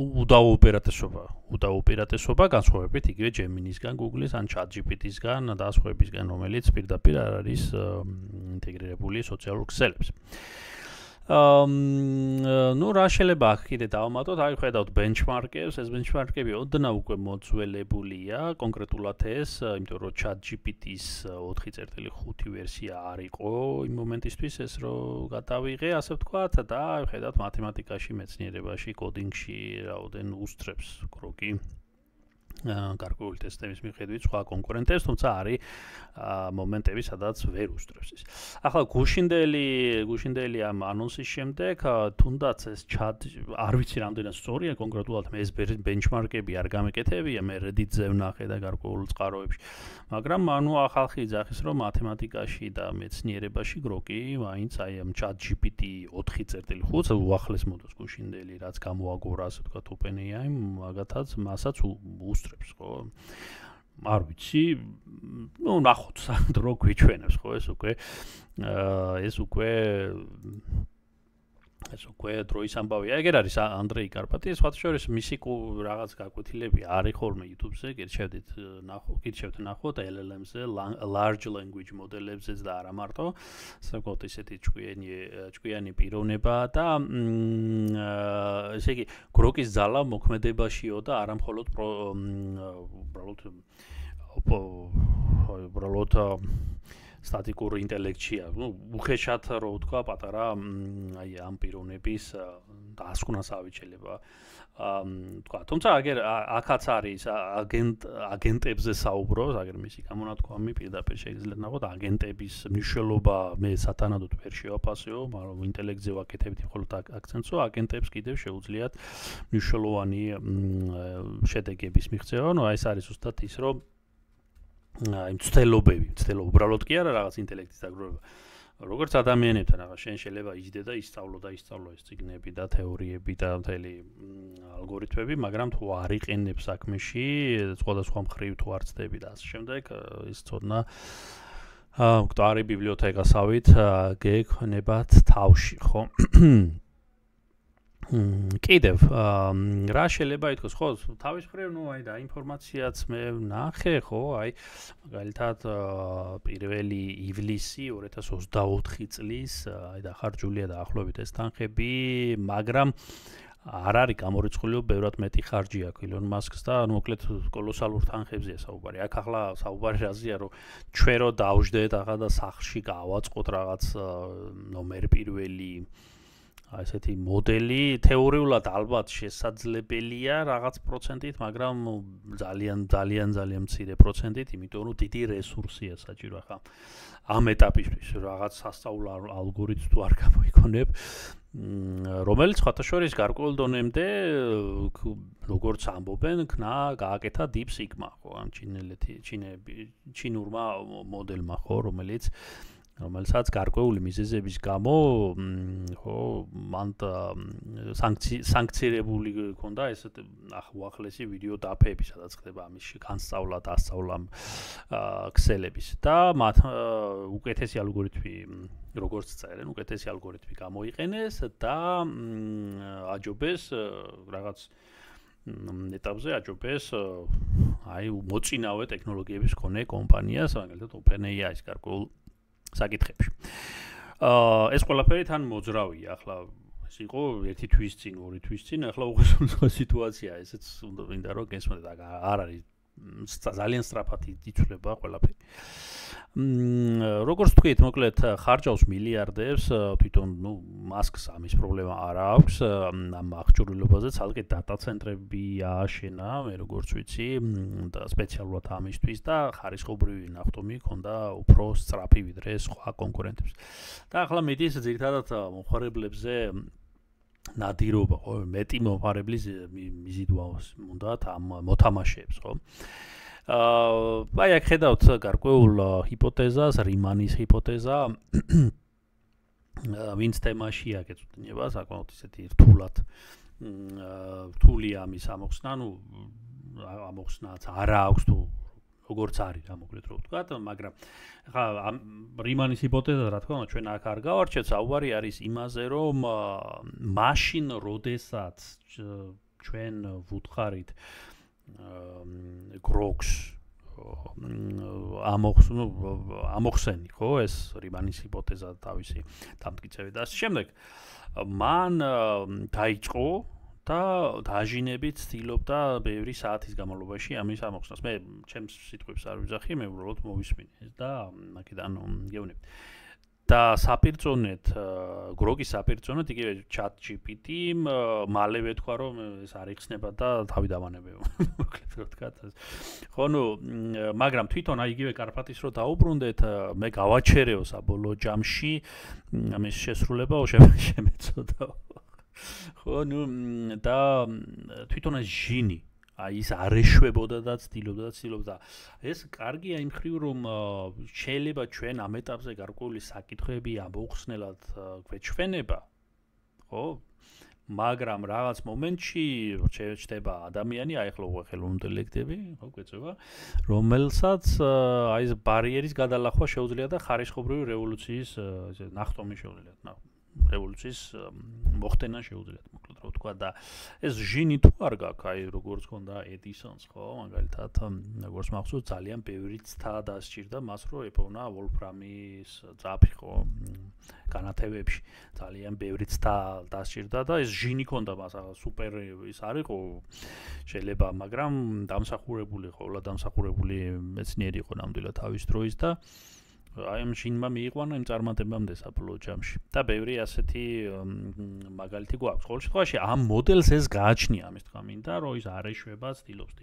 უდაუპირატესობა განსხვავებით იგივე Gemini-სგან, Google-ის ან ChatGPT-სგან და სხვაებისგან, რომელიც პირდაპირ არ არის ინტეგრირებული სოციალურ ქსელებს. ნუ რა შეიძლება აქ კიდე დავამატოთ, აი ხედავთ benchmark-ებს, ეს benchmark-ები ოდნავ უკვე მოძველებულია, კონკრეტულად ეს, იმიტომ რომ ChatGPT-ის 4.5 ვერსია არ იყო იმ მომენტისთვის ეს რო გადავიღე, ასე ვთქვათ და აი ხედავთ მათემატიკაში, მეცნიერებაში, კოდინგში რაოდენ უსწრებს კროკი გარკვეული ტესტების მიხედვით სხვა კონკურენტებს, თუმცა არის მომენტები, სადაც ვერ უსწრებს ის. ახლა გუშინდელი ამ ანონსის შემდეგ, თუნდაც ეს chat არ ვიცი რამდენად სწორია კონკრეტულად მე ეს benchmark-ები არ გამეკეთებია, მე Reddit-ზე ვნახე და გარკვეულ წყაროებში. მაგრამ ანუ ახალხი იძახის, რომ მათემატიკაში და მეცნიერებაში გროკი მაინც აი ამ ChatGPT 4.5 უახლეს მოდოს გუშინდელი, რაც გამოაგორა, ასე ვთქვათ, OpenAI, მაგათაც მასაც უსწრებს ხო არ ვიცი ნუ ნახოთ დრო გვიჩვენებს ხო ეს უკვე დროის ამბავია ეგერ არის ანდრეი კარპატი სხვა შორის მისი რაღაც გაკვეთილები არის ხოლმე YouTube-ზე გირჩევდით ნახოთ LLM-ზე large language model-ებზეც და არა მარტო საკუთარ ისეთი ჭკვიანი პიროვნება და ესე იგი გროკის ძალა მოქმედებაშიო და არა მხოლოდ უბრალოდ სტატიკურ ინტელექტშია. ნუ უხეშად რო ვთქვა პატარა აი ამ პიროვნების დასკვნას ავიჩელება. თქვა, თუმცა აგერ აქაც არის აგენტებზე საუბრობს, აგერ მისი გამონათქვამი პირდაპირ შეიძლება ნახოთ აგენტების მნიშვნელობა მე სათანადოდ ვერ შევაფასეო, მაგრამ ინტელექტზე ვაკეთებთ მხოლოდ აქცენტსო, აგენტებს კიდევ შეუძლიათ მნიშვნელოვანი შედეგების მიღწევა. ნუ აი ეს არის ზუსტად ის, რომ აი მცდელობები უბრალოდ კი არა რაღაც ინტელექტის დაგროვება. როგორც ადამიანებთან რაღაც შენ შეიძლება იჯდე და ისწავლო ეს წიგნები და თეორიები და მთელი ალგორითმები, მაგრამ თუ არ იყენებ საქმეში, სხვადასხვა მხრივ თუ არ ცდები და ასე შემდეგ, ის ცოდნა მკვდარი ბიბლიოთეკასავით გექნებათ თავში, ხო? კიდევ რა შეიძლება ითქვას ხო თავის მხრივ ნუ აი და ინფორმაციაც მე ვნახე ხო აი მაგალითად პირველი ივლისი 2024 წლის აი დახარჯულია დაახლოებით ეს თანხები მაგრამ არ არის გამორიცხული ბევრად მეტი ხარჯი აქვს ილონ მასკს და ანუ მოკლედ კოლოსალურ თანხებზეა საუბარი აქ ახლა საუბარი რაზეა რომ ჩვენ რო დავждეთ ახლა და სახლში გავაწყოთ რაღაც ნომერ პირველი ასეთი მოდელი თეორიულად ალბათ შესაძლებელია რაღაც პროცენტით, მაგრამ ძალიან მცირე პროცენტით, იმიტომ რომ დიდი რესურსია საჭირო ახლა ამ ეტაპისთვის რაღაც სასწავლო ალგორითმს თუ არ გამოიქონებ, რომელიც სხვათა შორის გარკვეულ დონემდე როგორც ამბობენ, გააკეთა Deep Sigma, ხო, ამ ჩინურმა მოდელმა, ხო, რომელსაც გარკვეული მიზეზების გამო ხო მან სანქცირებული ჰქონდა ეს უახლესი ვიდეო დაფები, სადაც ხდება ამის განსწავლა და ასწავლა ქსელების და მათ უკეთესი ალგორითმი როგორც წერენ, უკეთესი ალგორითმი გამოიყენეს და აჯობეს რაღაც ეტაპზე აჯობეს აი მოწინავე ტექნოლოგიების მქონე კომპანიას, მაგალითად OpenAI-ის გარკვეულ საკითხებში. ეს ყველაფერი თან მოძრავია, ახლა ეს იყო 1 თვის წინ, 2 თვის წინ, ახლა უღესო სიტუაცია, ესეც უნდა რომ გესმოდეთ, არ არის ძალიან სწრაფად იცვლება ყველაფერი. როგორც თქვით, მოკლედ ხარჯავს მილიარდებს, თვითონ მასკს ამის პრობლემა არ აქვს, ამ აღჭურვილობაზე ცალკე დატა ცენტრები ააშენა, მე როგორც ვიცი, და სპეციალურად ამისთვის და ხარისხობრივი ნახტომი ჰქონდა უფრო სწრაფი ვიდრე სხვა კონკურენტებს. და ახლა მიდის ძირითადად მომხმარებლებზე ნადირობა, ხო, მეტი მომხმარებლის მიზიდვას უნდათ ამ მოთამაშეებს, ხო? აი აქ ხედავთ გარკვეულ ჰიპოთეზას, რიმანის ჰიპოთეზა, ვინც თემაშია გეწოდება, საკმაოდ ისეთი რთული ამის ამოხსნა, ამოხსნაც არა აქვს თუ როგორც არის რა მოკლედ რო ვთქვა, მაგრამ ხა რიმანის ჰიპოთეზა რა თქმა უნდა ჩვენ აქ არ გავარჩევთ, საუბარი არის იმაზე, რომ მაშინ როდესაც ჩვენ ვუთხარით გროქს ამოხსენი, ხო, ეს რიმანის ჰიპოთეზა თავისი დამტკიცებით და შემდეგ მან დაიწყო და დაჟინებით ცდილობდა ბევრი საათის განმავლობაში ამის ამოხსნას. მე ჩემს სიტყვებს არ ვიძახი, მე უბრალოდ მოვისმინე და აქედან გეუბნები. და საპირწონეთ, გროგის საპირწონეთ, იგივე ChatGPT-მ მალევე თქვა, რომ ეს არ იხსნება და თავი დავანებეო. მოკლედ რა თქვა. ხო, მაგრამ თვითონ აი იგივე კარპატის რო დაუბრუნდეთ, მე გავაჩერეო საბოლოო ჯამში ამის შესრულება შემეწოდაო. ხო, და თვითონ ეს ჟინი აი ის არ ეშვებოდა და ცდილობდა. ეს კარგია იმ ხრივ, რომ შეიძლება ჩვენ ამ ეტაპზე გარკვეული საკითხები ამოხსნელად გვეჩვენება, ხო? მაგრამ რაღაც მომენტში ჩდება ადამიანი, აი ახლა ხელოვნური ინტელექტები, ხო, გვეწევა, რომელსაც აი ეს ბარიერის გადალახვა შეუძლია და ხარისხობრივი რევოლუციის ნახტომი შეუძლია. რევოლუციის მოხდენა შეუძლიათ, მოკლედ რა ვთქვა და ეს ჟინი თუ არ გაქვს, აი როგორც ქონდა ედისონს, ხო, მაგალითად, როგორც მახსოვს, ძალიან ბევრი ცდა დასჭირდა მას, რომ ეპოვნა ვოლფრამის ძაფი, ხო, განათებებში, ძალიან ბევრი ცდა დასჭირდა და ეს ჟინი ქონდა მას, სუპერ ის არისო, შეიძლება, მაგრამ დამსახურებული, ხოლმე დამსახურებული მეცნიერი იყო ნამდვილად თავის დროის და აი ამ ჟინმა მიიყვანა იმ წარმატებამდე საბოლოო ჯამში. და ბევრი ასეთი მაგალითი გვაქვს. ყოველ შემთხვევაში ამ მოდელს ეს გააჩნია, ამის თქმა მინდა, რომ ის არ ეშვება, ცდილობს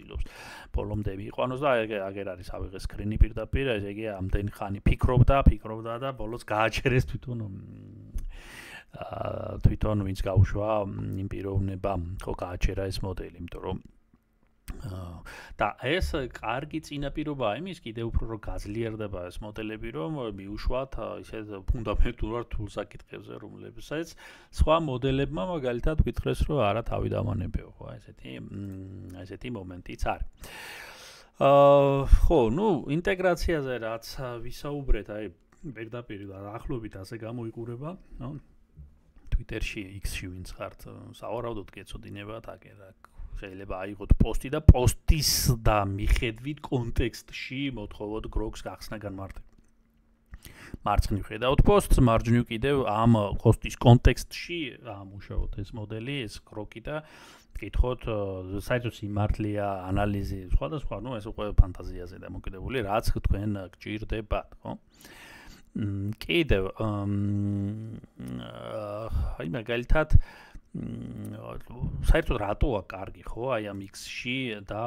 ბოლომდე მიიყვანოს და აგერ არის ავიღე სკრინი პირდაპირ, ესე იგი ამდენი ხანი ფიქრობდა და ბოლოს გააჩერეს თვითონ ვინც გაუშვა იმ პიროვნებამ, ხო, გააჩერა ეს მოდელი, იმიტომ რომ და ეს კარგი წინაპირობაა იმის კიდევ უფრო რომ გაძლიერდება ეს მოდელები, რომ მიუშვათ ისეთ ფუნდამენტურ რთულ საკითხებზე, რომლებსაც სხვა მოდელებმა მაგალითად ვიტყრეს, რომ არა თავი დამანებეო, ხო, ესეთი მომენტიც არის. ხო, ინტეგრაციაზე რაც ვისაუბრეთ, აი პირდაპირ და ახლობით ასე გამოიყურება, Twitter-ში, X-ში ვინც ხართ, სავარაუდოდ გეცოდინებათ აკერა შეიძლება აიღოთ პოსტი და პოსტის და მიხედვით კონტექსტში მოთხოვოთ გროგს გახსნა განმარტება. მარცხნივ ხედავთ პოსტს, მარჯვნივ კიდევ ამ პოსტის კონტექსტში ამუშავოთ ეს მოდელი, ეს გროგი და გითხოთ საერთოდ სიმართლეა, ანალიზი, სხვადასხვა, ეს უკვე ფანტაზიაზე დამოკიდებული, რაც თქვენ გჭირდებათ, ხო? კიდევ აი მაგალითად საერთოდ რატოა კარგი, ხო, აი ამ X-ში და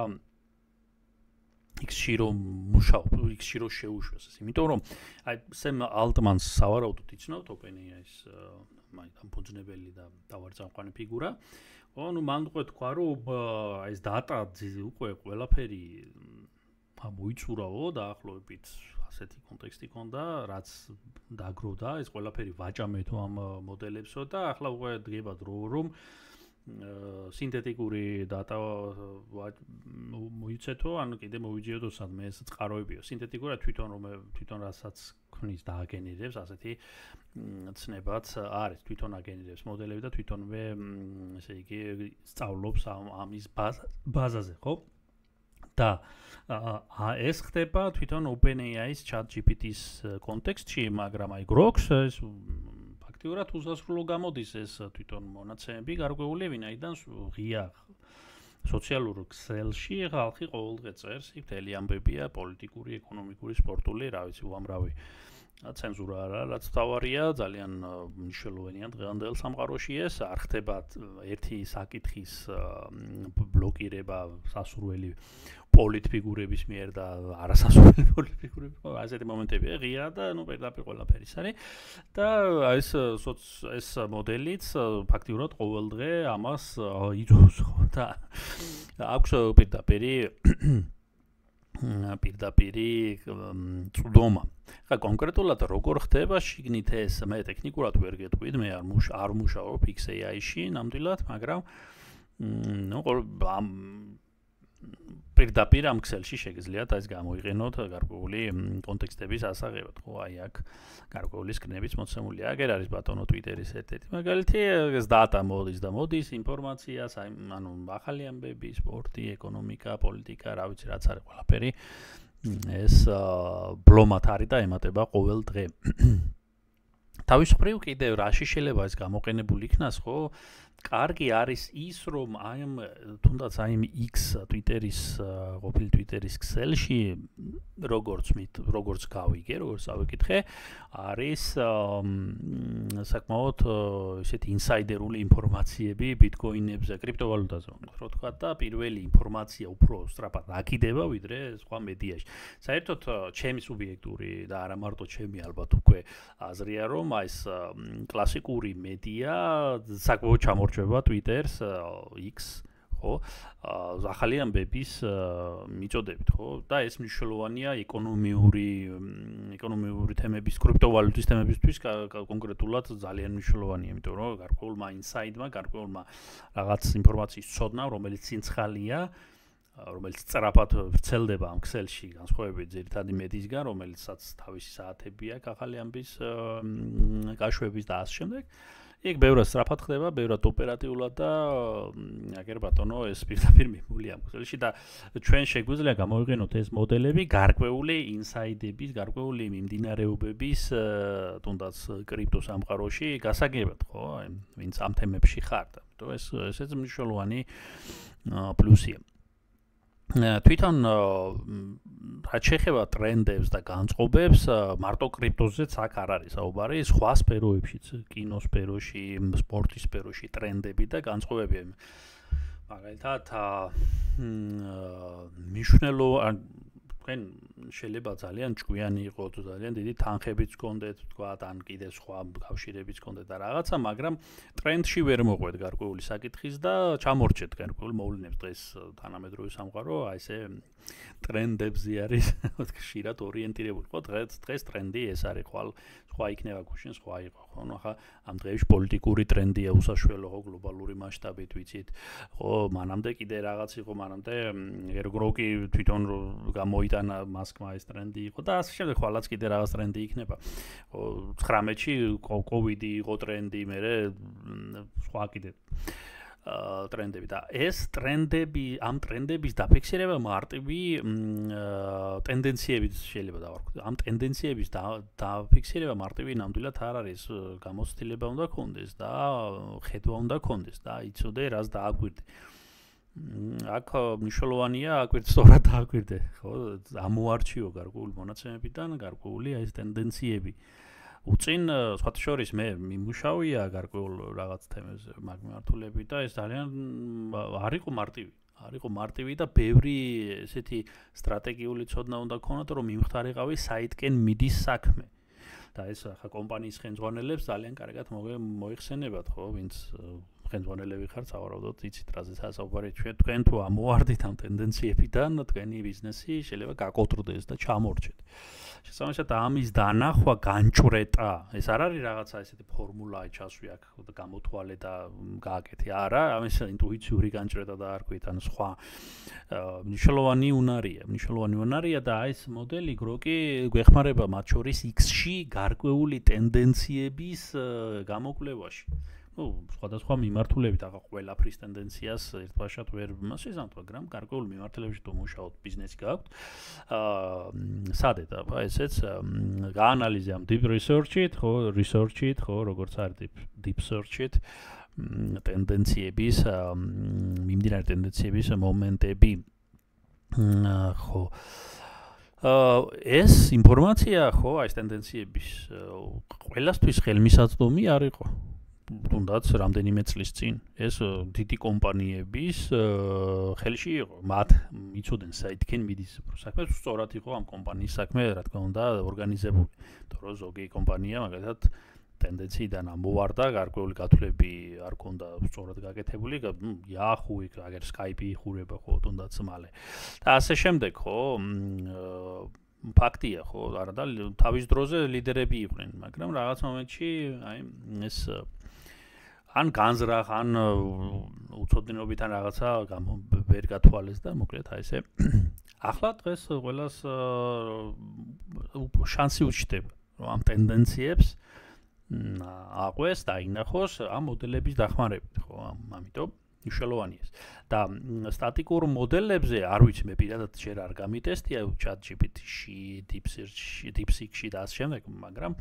X-ში რომ მუშაობ, X-ში რომ შეუშვეს ეს, იმიტომ რომ აი სემ ალტმანს სავარაუდოდ იცნობთ OpenAI-ის ამ ფუძნებელი და დავარწამყვანი ფიგურა. ხო, მან თქვა, რომ აი ეს დატა უკვე ყველაფერი მოიწურავო და ახლობებით ასეთი კონტექსტი ქონდა, რაც დაგროვდა, ეს ყველაფერი ვაჭამეთო ამ მოდელებსო და ახლა უკვე დგება დრო, რომ სინთეტიკური დატა მოიცეთო, ანუ კიდე მოვიძიოდო სადმე ეს წყაროებიო. სინთეტიკურად თვითონ რასაც ქმნის და აგენერებს, ასეთი ცნებაც არის, თვითონ აგენერებს მოდელები და თვითონვე ესე იგი სწავლობს ამის ბაზაზე, ხო? და ეს ხდება თვითონ OpenAI-ის ChatGPT-ის კონტექსტში, მაგრამ აი Grok-ს ეს ფაქტიურად უსასრულო გამოდის ეს თვითონ მონაცემები გარკვეული, ვინაიდან ღია სოციალურ ქსელში ხალხი ყოველდღე წერს, იქ მთელი ამბებია პოლიტიკური, ეკონომიკური, სპორტული, რა ვიცი, უამრავი ცენზურა არა, რაც თავარია, ძალიან მნიშვნელოვანია დღევანდელ სამყაროში ეს, არ ხდება ერთი საკითხის ბლოკირება სასურველი პოლიტფიგურების მიერ და არასასურველი პოლიტფიგურების, ასეთი მომენტებია ღია და ნუ პირდაპირ ყველაფერის არის და ეს მოდელიც ფაქტიურად ყოველდღე ამას იწვევს და აქვს პირდაპირი წვდომა. ხა კონკრეტულად როგორ ხდება შიგნით ეს, მე ტექნიკურად ვერ გეტყვით, მე არ მუშაობ XAI-ში ნამდვილად, მაგრამ პირდაპირ ამ ქსელში შეგიძლიათ ეს გამოიყენოთ გარკვეული კონტექსტების ასაღებად, ხო, აი აქ გარკვეული სკნებიც მოცემულია. აგერ არის ბატონო Twitter-ის ერთ-ერთი მაგალითი, ეს data მოდის ინფორმაციას, ანუ ახალი ამბები, სპორტი, ეკონომიკა, პოლიტიკა, რა ვიცი, რაც არის ყველაფერი. ეს ბლომად არის და ემატება ყოველ დღე. თავის მხრივ კიდევ რაში შეიძლება ეს გამოყენებული იქნას, ხო? კარგი არის ის, რომ თუნდაც X Twitter-ის ყოფილი Twitter-ის ქსელში როგორც გავიგე, როგორც ავიკითხე, არის საკმაოდ ისეთი ინსაიდერული ინფორმაციები ბიტკოინებზე, კრიპტოვალუტაზე, რო თქვა და პირველი ინფორმაცია უფრო სწრაფად აკიდება ვიდრე სხვა მედიაში. საერთოდ ჩემი სუბიექტური და არა მარტო ჩემი ალბათ უკვე აზრია, რომ ეს კლასიკური მედია საკმაოდ ჩამორჩება Twitter-ს X, ხო? ახალი ამბების მიწოდებით, ხო? და ეს მნიშვნელოვანია ეკონომიური თემების, კრიპტოვალუტის თემებისთვის კონკრეტულად ძალიან მნიშვნელოვანია, იმიტომ რომ გარკვეულმა ინსაიდმა, გარკვეულმა რაღაც ინფორმაციის ცოდნამ, რომელიც ცინცხალია, რომელიც სწრაფად ვრცელდება ამ ქსელში, განსხვავებით ძირითადი მედიისგან, რომელიცაც თავისი საათები აქვს ახალი ამბის გაშვების და ასე შემდეგ. იქ ბევრად სწრაფად ხდება, ბევრად ოპერატიულად და აგერ ბატონო ეს პირდაპირ მიმულია ამ ქსელში და ჩვენ შეგვიძლია გამოვიყენოთ ეს მოდელები გარკვეული ინსაიდების, გარკვეული მიმდინარეობების თუნდაც კრიპტო სამყაროში გასაგებად, ხო? ვინც ამ თემებში ხართ. ესეც მნიშვნელოვანი პლუსია. თვითონ რაც შეეხება ტრენდებს და განწყობებს, მარტო კრიპტოზეც აქ არ არის საუბარი, სხვა სფეროებშიც, კინოს სფეროში, სპორტის სფეროში ტრენდები და განწყობები. მაგალითად, თქვენ შეიძლება ძალიან ჭკვიანი იყოთ, ძალიან დიდი თანხებიც გქონდეთ, თქვა, ან კიდე სხვა კავშირებიც გქონდეთ და რაღაცა, მაგრამ ტრენდში ვერ მოყვეთ გარკვეული საკითხის და ჩამორჩეთ გარკვეულ მოვლენებს. დღეს თანამედროვე სამყარო ესე ტრენდებზე არის ხშირად ორიენტირებული. ხო, დღეს ტრენდი ეს არის, სხვა იქნება გუშინ, სხვა იყო, ხო? ნუ ახლა ამ დღეებში პოლიტიკური ტრენდია უსაშველო, ხო, გლობალური მასშტაბით, ვიცით. ხო, მანამდე კიდე რაღაც იყო, მანამდე ერგროკი თვითონ გამოიტანა მასკმა ეს ტრენდი იყო და ასე შემდეგ, ხვალაც კიდე რაღაც ტრენდი იქნება. ხო, 19-ში კოვიდი იყო ტრენდი, მერე სხვა კიდე ტრენდები და ეს ტრენდები, ამ ტრენდების დაფიქსირება მარტივი ტენდენციებით შეიძლება დავარქვით. ამ ტენდენციების დაფიქსირება მარტივი ნამდვილად არ არის, გამოცდილება უნდა გქონდეს და ხედვა უნდა გქონდეს და იცოდე რას დააკვირდე. აქ მნიშვნელოვანია სწორად დააკვირდე, ხო? ამოარჩიო გარკვეული მონაცემებიდან გარკვეული ეს ტენდენციები. უწინ სხვათა შორის მე მიმუშავია გარკვეულ რაღაც თემებზე მაგმართულები და ეს ძალიან არ იყო მარტივი და ბევრი ესეთი სტრატეგიული ცოდნა უნდა გქონოთ, რომ მიმხდარიყავი საითკენ მიდის საქმე. და ეს ახლა კომპანიის ხელმძღვანელებს ძალიან კარგად მოიხსენებათ, ხო, ვინც ხელმძღვანელები ხართ, სავარაუდოდ იცით რაზე საუბარი, თქვენ თუ ამოვარდით ამ ტენდენციებიდან, თქვენი ბიზნესი შეიძლება გაკოტრდეს და ჩამორჩეთ. შესაბამისად ამის დანახვა, განჭვრეტა, ეს არ არის რაღაცა ესეთი ფორმულა ჩასვი აქ და გამოთვალე და გააკეთე. არა, ამის ინტუიციური განჭვრეტა და არ ქვით, ან სხვა მნიშვნელოვანი უნარია და აი ეს მოდელი გროკი გვეხმარება მათ შორის X-ში გარკვეული ტენდენციების გამოკვლევაში. სხვადასხვა მიმართულებით ახლა ყველაფრის ტენდენციას ერთბაშად ვერ მოსიზამთ, მაგრამ გარკვეულ მიმართულებით თუ მუშაობთ, ბიზნესი გაქვთ. სადეთ, ესეც გაანალიზე ამ deep research-ით, ხო, როგორც არის deep search-ით. ტენდენციების მიმდინარე ტენდენციების მომენტები ხო ეს ინფორმაცია ხო აი ეს ტენდენციების ყველასთვის ხელმისაწვდომი არ იყო თუნდაც რამდენიმე წლის წინ ეს დიდი კომპანიების ხელში იყო მათ იცოდნენ საითკენ მიდის საქმე სწორად იყო ამ კომპანიის საქმე რა თქმა უნდა ორგანიზებული იმიტომ რომ ზოგი კომპანია მაგალითად ტენდენციიდან ამოვარდა გარკვეული გათვლები არ ქონდა სწორად გაკეთებული Yahoo აგერ Skype იხურება ხო თუნდაც მალე და ასე შემდეგ ხო ფაქტია ხო არა და თავის დროზე ლიდერები იყვნენ მაგრამ რაღაც მომენტში აი ეს ან განზრახ ან უცოდინობიდან რაღაცა ვერ გათვალეს და მოკლედ აი ესე ახლა დღეს ყველას შანსი უჩნდება რომ ამ ტენდენციებს აყვეს და ინახოს ამ მოდელების დახმარებით ხო ამიტომ მნიშვნელოვანია ეს და სტატიკურ მოდელებზე არ ვიცი მე პირადად ჯერ არ გამიტესტია ChatGPT-ში, DeepSeek-ში და ასე შემდეგ მაგრამ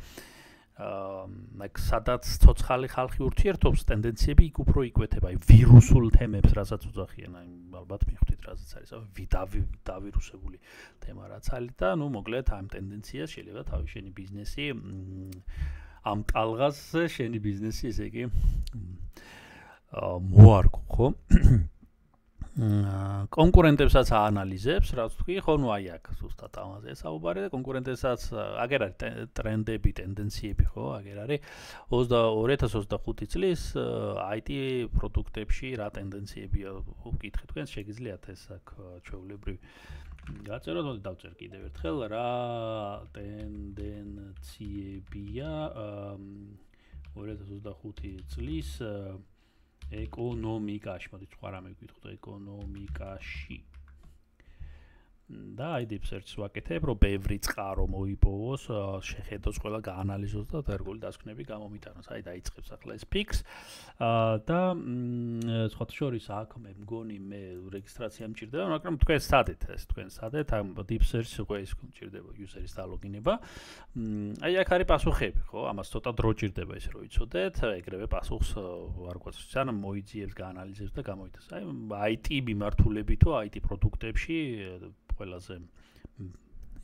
მაგ სადაც ცოცხალი ხალხი ურთიერთობს ტენდენციები იქ უფრო იკვეთება აი ვირუსულ თემებს რასაც უძახიან აი ალბათ მიხვდით რასაც არის დავირუსებული თემა რაც არის და ნუ მოკლედ ამ ტენდენციას შეიძლება თავის შენი ბიზნესი ამ ტალღაზე შენი ბიზნესი ესე იგი მოარგო ხო კონკურენტებსაც აანალიზებს რაც თქვი ხო ნუ აი აქ ზუსტად ამაზე საუბარი და კონკურენტებსაც აგერ არის ტრენდები ტენდენციები ხო აგერ არის 2025 წლის IT პროდუქტებში რა ტენდენციებია უკითხეთ თქვენ შეგიძლიათ ეს აქ ჩვეულებრივ გაწეროთ და დავწერ კიდევ ერთხელ რა ტენდენციებია 2025 წლის ეკონომიკაში, მოდით სხვა რამე ვკითხოთ ეკონომიკაში. და აი deep search-ს ვაკეთებ, რომ ბევრი წყარო მოიპოვოს, შეხედოს ყველა გაანალიზოს და ერთგული დასკვნები გამომიტანოს. აი დაიწყებს ახლა ეს ფიქს. და სხვათა შორის აქ მე მგონი მე რეგისტრაცია მჭირდება, მაგრამ თქვენ სადეთ ეს თქვენ სადეთ ამ deep search-ს უკვე ის მჭირდება user-ის დალოგინება. აი აქ არის პასუხები, ხო? ამას ცოტა დრო ჭირდება ისე რომ იცოდეთ, ეგრევე პასუხს არ გვაქვს. სანამ მოიძიებს, გაანალიზებს და გამოიტანს. აი IT მიმართულებითო IT პროდუქტებში ყველაზე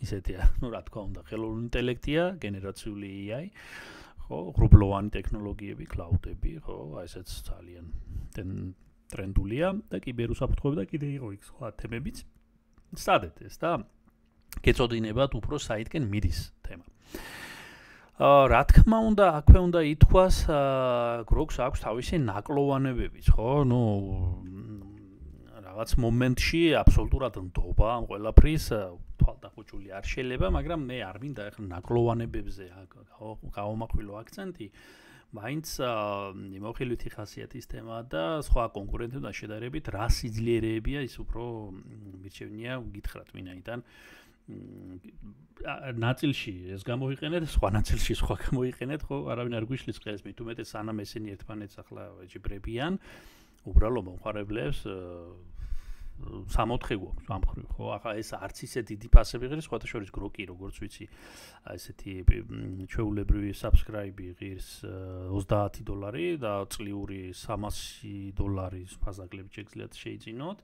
ისეთია, ну, რა თქმა უნდა, ხელოვნური ინტელექტია, გენერაციული AI, ხო, ღრუბლოვანი ტექნოლოგიები, cloud-ები, ხო, აი ესეც ძალიან ტრენდულია და კიბერუსაფრთხოება და კიდე იყო იქ სხვა თემებიც. სადეთ ეს და გეწოდინებათ უფრო საითკენ მიდის თემა. რა თქმა უნდა, აქვე უნდა ითქვას, გროგს აქვს თავისი ნაკლოვანებებიც, ხო? ნუ რაღაც მომენტში აბსოლუტურად ნდობა ამ ყველაფრის თვალდახუჭული არ შეიძლება, მაგრამ მე არ მინდა ახლა ნაკლოვანებებზე გავამახვილო აქცენტი, მაინც მიმოხილვითი ხასიათის თემა და სხვა კონკურენტებთან შედარებით რა სიძლიერეებია ის უფრო მირჩევნია გითხრათ ვინაიდან ნაწილში ეს გამოიყენეთ, სხვა ნაწილში სხვა გამოიყენეთ, ხო, არავინ არ გვიშლის ხელს, მით უმეტეს სანამ ესენი ერთმანეთს ახლა ეჯიბრებიან, უბრალო მომხარებლებს სამოთხე გვაქვს ამ ხრივ, ხო? ახლა ეს არც ისე დიდი ფასები ღირს, სხვათა შორის გროკი, როგორც ვიცი, ესეთი ჩვეულებრივი subscribe-ი ღირს $30 და წლიური $300 ფასაკლები შეგიძლიათ შეიძინოთ.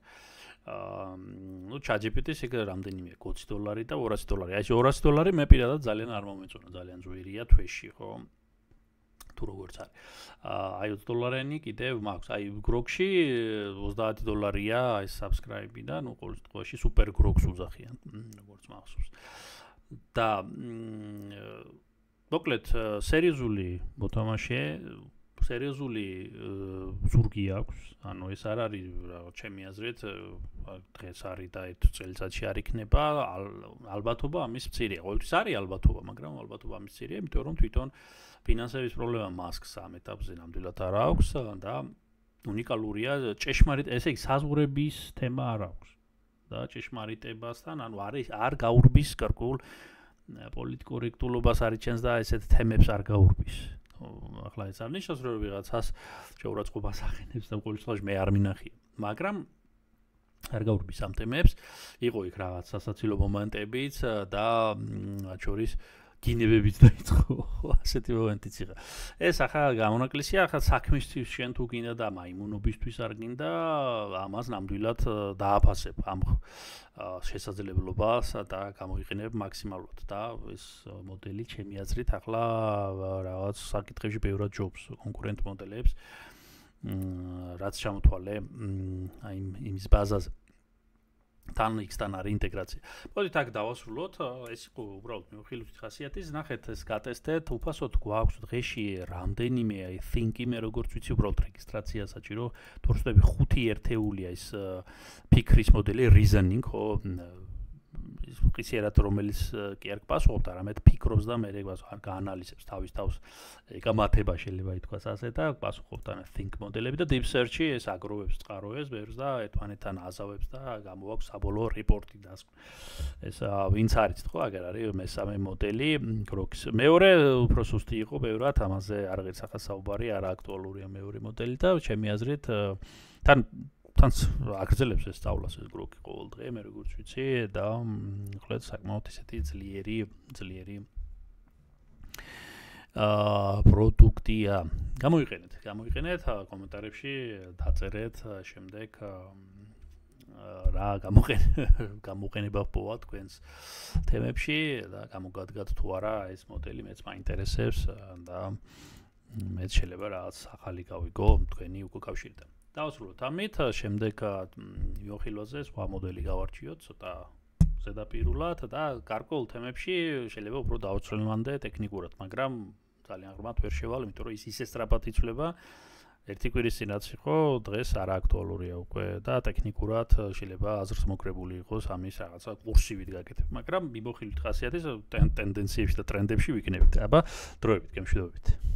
ну ChatGPT-ს ეგ რამდენიმეა $20 და $200. აი ეს $200 მე პირადად ძალიან არ მომეწონა, ძალიან ძვირია თვეში, ხო? თუ როგორც არის. აი $20-იანი კიდევ მაქვს. აი გროგში $30-ია აი subscribe-ი და ნუ ყოველ შემთხვევაში super grog-ს უძახიან, როგორც მახსოვს. და მოკლედ სერიოზული მოთამაშე, სერიოზული ზურგი აქვს. ანუ ეს არ არის ჩემი აზრით დღეს არის და ერთ წელიწადში არ იქნება ალბათობა ამის მცირეა. ყოველთვის არის ალბათობა, მაგრამ ალბათობა ამის მცირეა, იმიტომ რომ თვითონ ფინანსების პრობლემა მასკს ამ ეტაპზე ნამდვილად არ აქვს და უნიკალურია ჭეშმარიტ ესე იგი საზღვრების თემა არ აქვს და ჭეშმარიტებასთან ანუ არ გაურბის გარკვეულ პოლიტკორექტულობას არ იჩენს და ესეთ თემებს არ გაურბის. ახლა ეს არ ნიშნავს რომ ვიღაცას შეურაცხყოფას ახენებს და ყოველ შემთხვევაში მე არ მინახია, მაგრამ არ გაურბის ამ თემებს. იყო იქ რაღაც სასაცილო მომენტებიც და მათ შორის გინებებით დაიწყო, ასეთი მომენტიც იყო. ეს ახლა გამონაკლისია, ახლა საქმისთვის შენ თუ გინდა და მაიმუნობისთვის არ გინდა, ამას ნამდვილად დააფასებ ამ შესაძლებლობას და გამოიყენებ მაქსიმალურად და ეს მოდელი ჩემი აზრით ახლა რაღაც საკითხებში ბევრად ჯობს კონკურენტ მოდელებს, რაც ჩამოთვალე აი იმის ბაზაზე. თან X-თან არის ინტეგრაცია. მოდით აქ დავასრულოთ, ეს იყო უბრალოდ მიხილვის ხასიათის, ნახეთ ეს გატესტეთ, უფასოდ გვაქვს დღეში რამდენიმე აი think-იმე როგორც ვიცი უბრალოდ რეგისტრაცია საჭირო, თორსტები 5 ერთეულია ეს ფიქრის მოდელი reasoning, ხო? ის ყისერად რომელიც კი არ გპასუხობთ, არამედ ფიქრობს და მე გაანალიზებს თავის თავს ეკამათება შეიძლება ითქვას ასე და გპასუხობთ ან think მოდელები და deep search-ი ეს აგროვებს წყაროებს ბევრს და ერთმანეთთან აზავებს და გამოაქვს საბოლოო რეპორტი დასკვნ. ეს ვინც არიცით ხო, აგერ არის მესამე მოდელი, Grok-ის. მეორე უფრო სუსტი იყო ბევრად, ამაზე არღაც ახლა საუბარი არ აქტუალურია მეორე მოდელი და ჩემი აზრით თან აგრძელებს ეს სწავლას ეს Grok-ი ყოველ დღე, მე როგორც ვიცი და ხოლმე საკმაოდ ისეთი ძლიერი პროდუქტია. გამოიყენეთ კომენტარებში, დაწერეთ შემდეგ რა გამოყენება პოვა თქვენს თემებში და გამოგადგათ თუ არა ეს მოდელი მეც მაინტერესებს და მეც შეიძლება რაღაც ახალი გავიგო თქვენი უკავშირიდან. დავასრულოთ ამით, შემდეგ მიოხილვაზე სხვა მოდელი გავარჩიოთ, ცოტა ზედაპირულად და გარკვეულ თემებში შეიძლება უფრო დავაცვლევამდე ტექნიკურად, მაგრამ ძალიან ღრმად ვერ შევალ, იმიტომ რომ ის ისე სწრაფად იცვლება. ერთი კვირის წინაც იყო, დღეს არ აქტუალურია უკვე და ტექნიკურად შეიძლება აზრს მოკრებული იყოს ამის რაღაცა კურსივით გაკეთებ, მაგრამ მიმოხილვით ხასიათის ტენდენციებში და ტრენდებში ვიქნებით. აბა, დროებით, გემშვიდობით.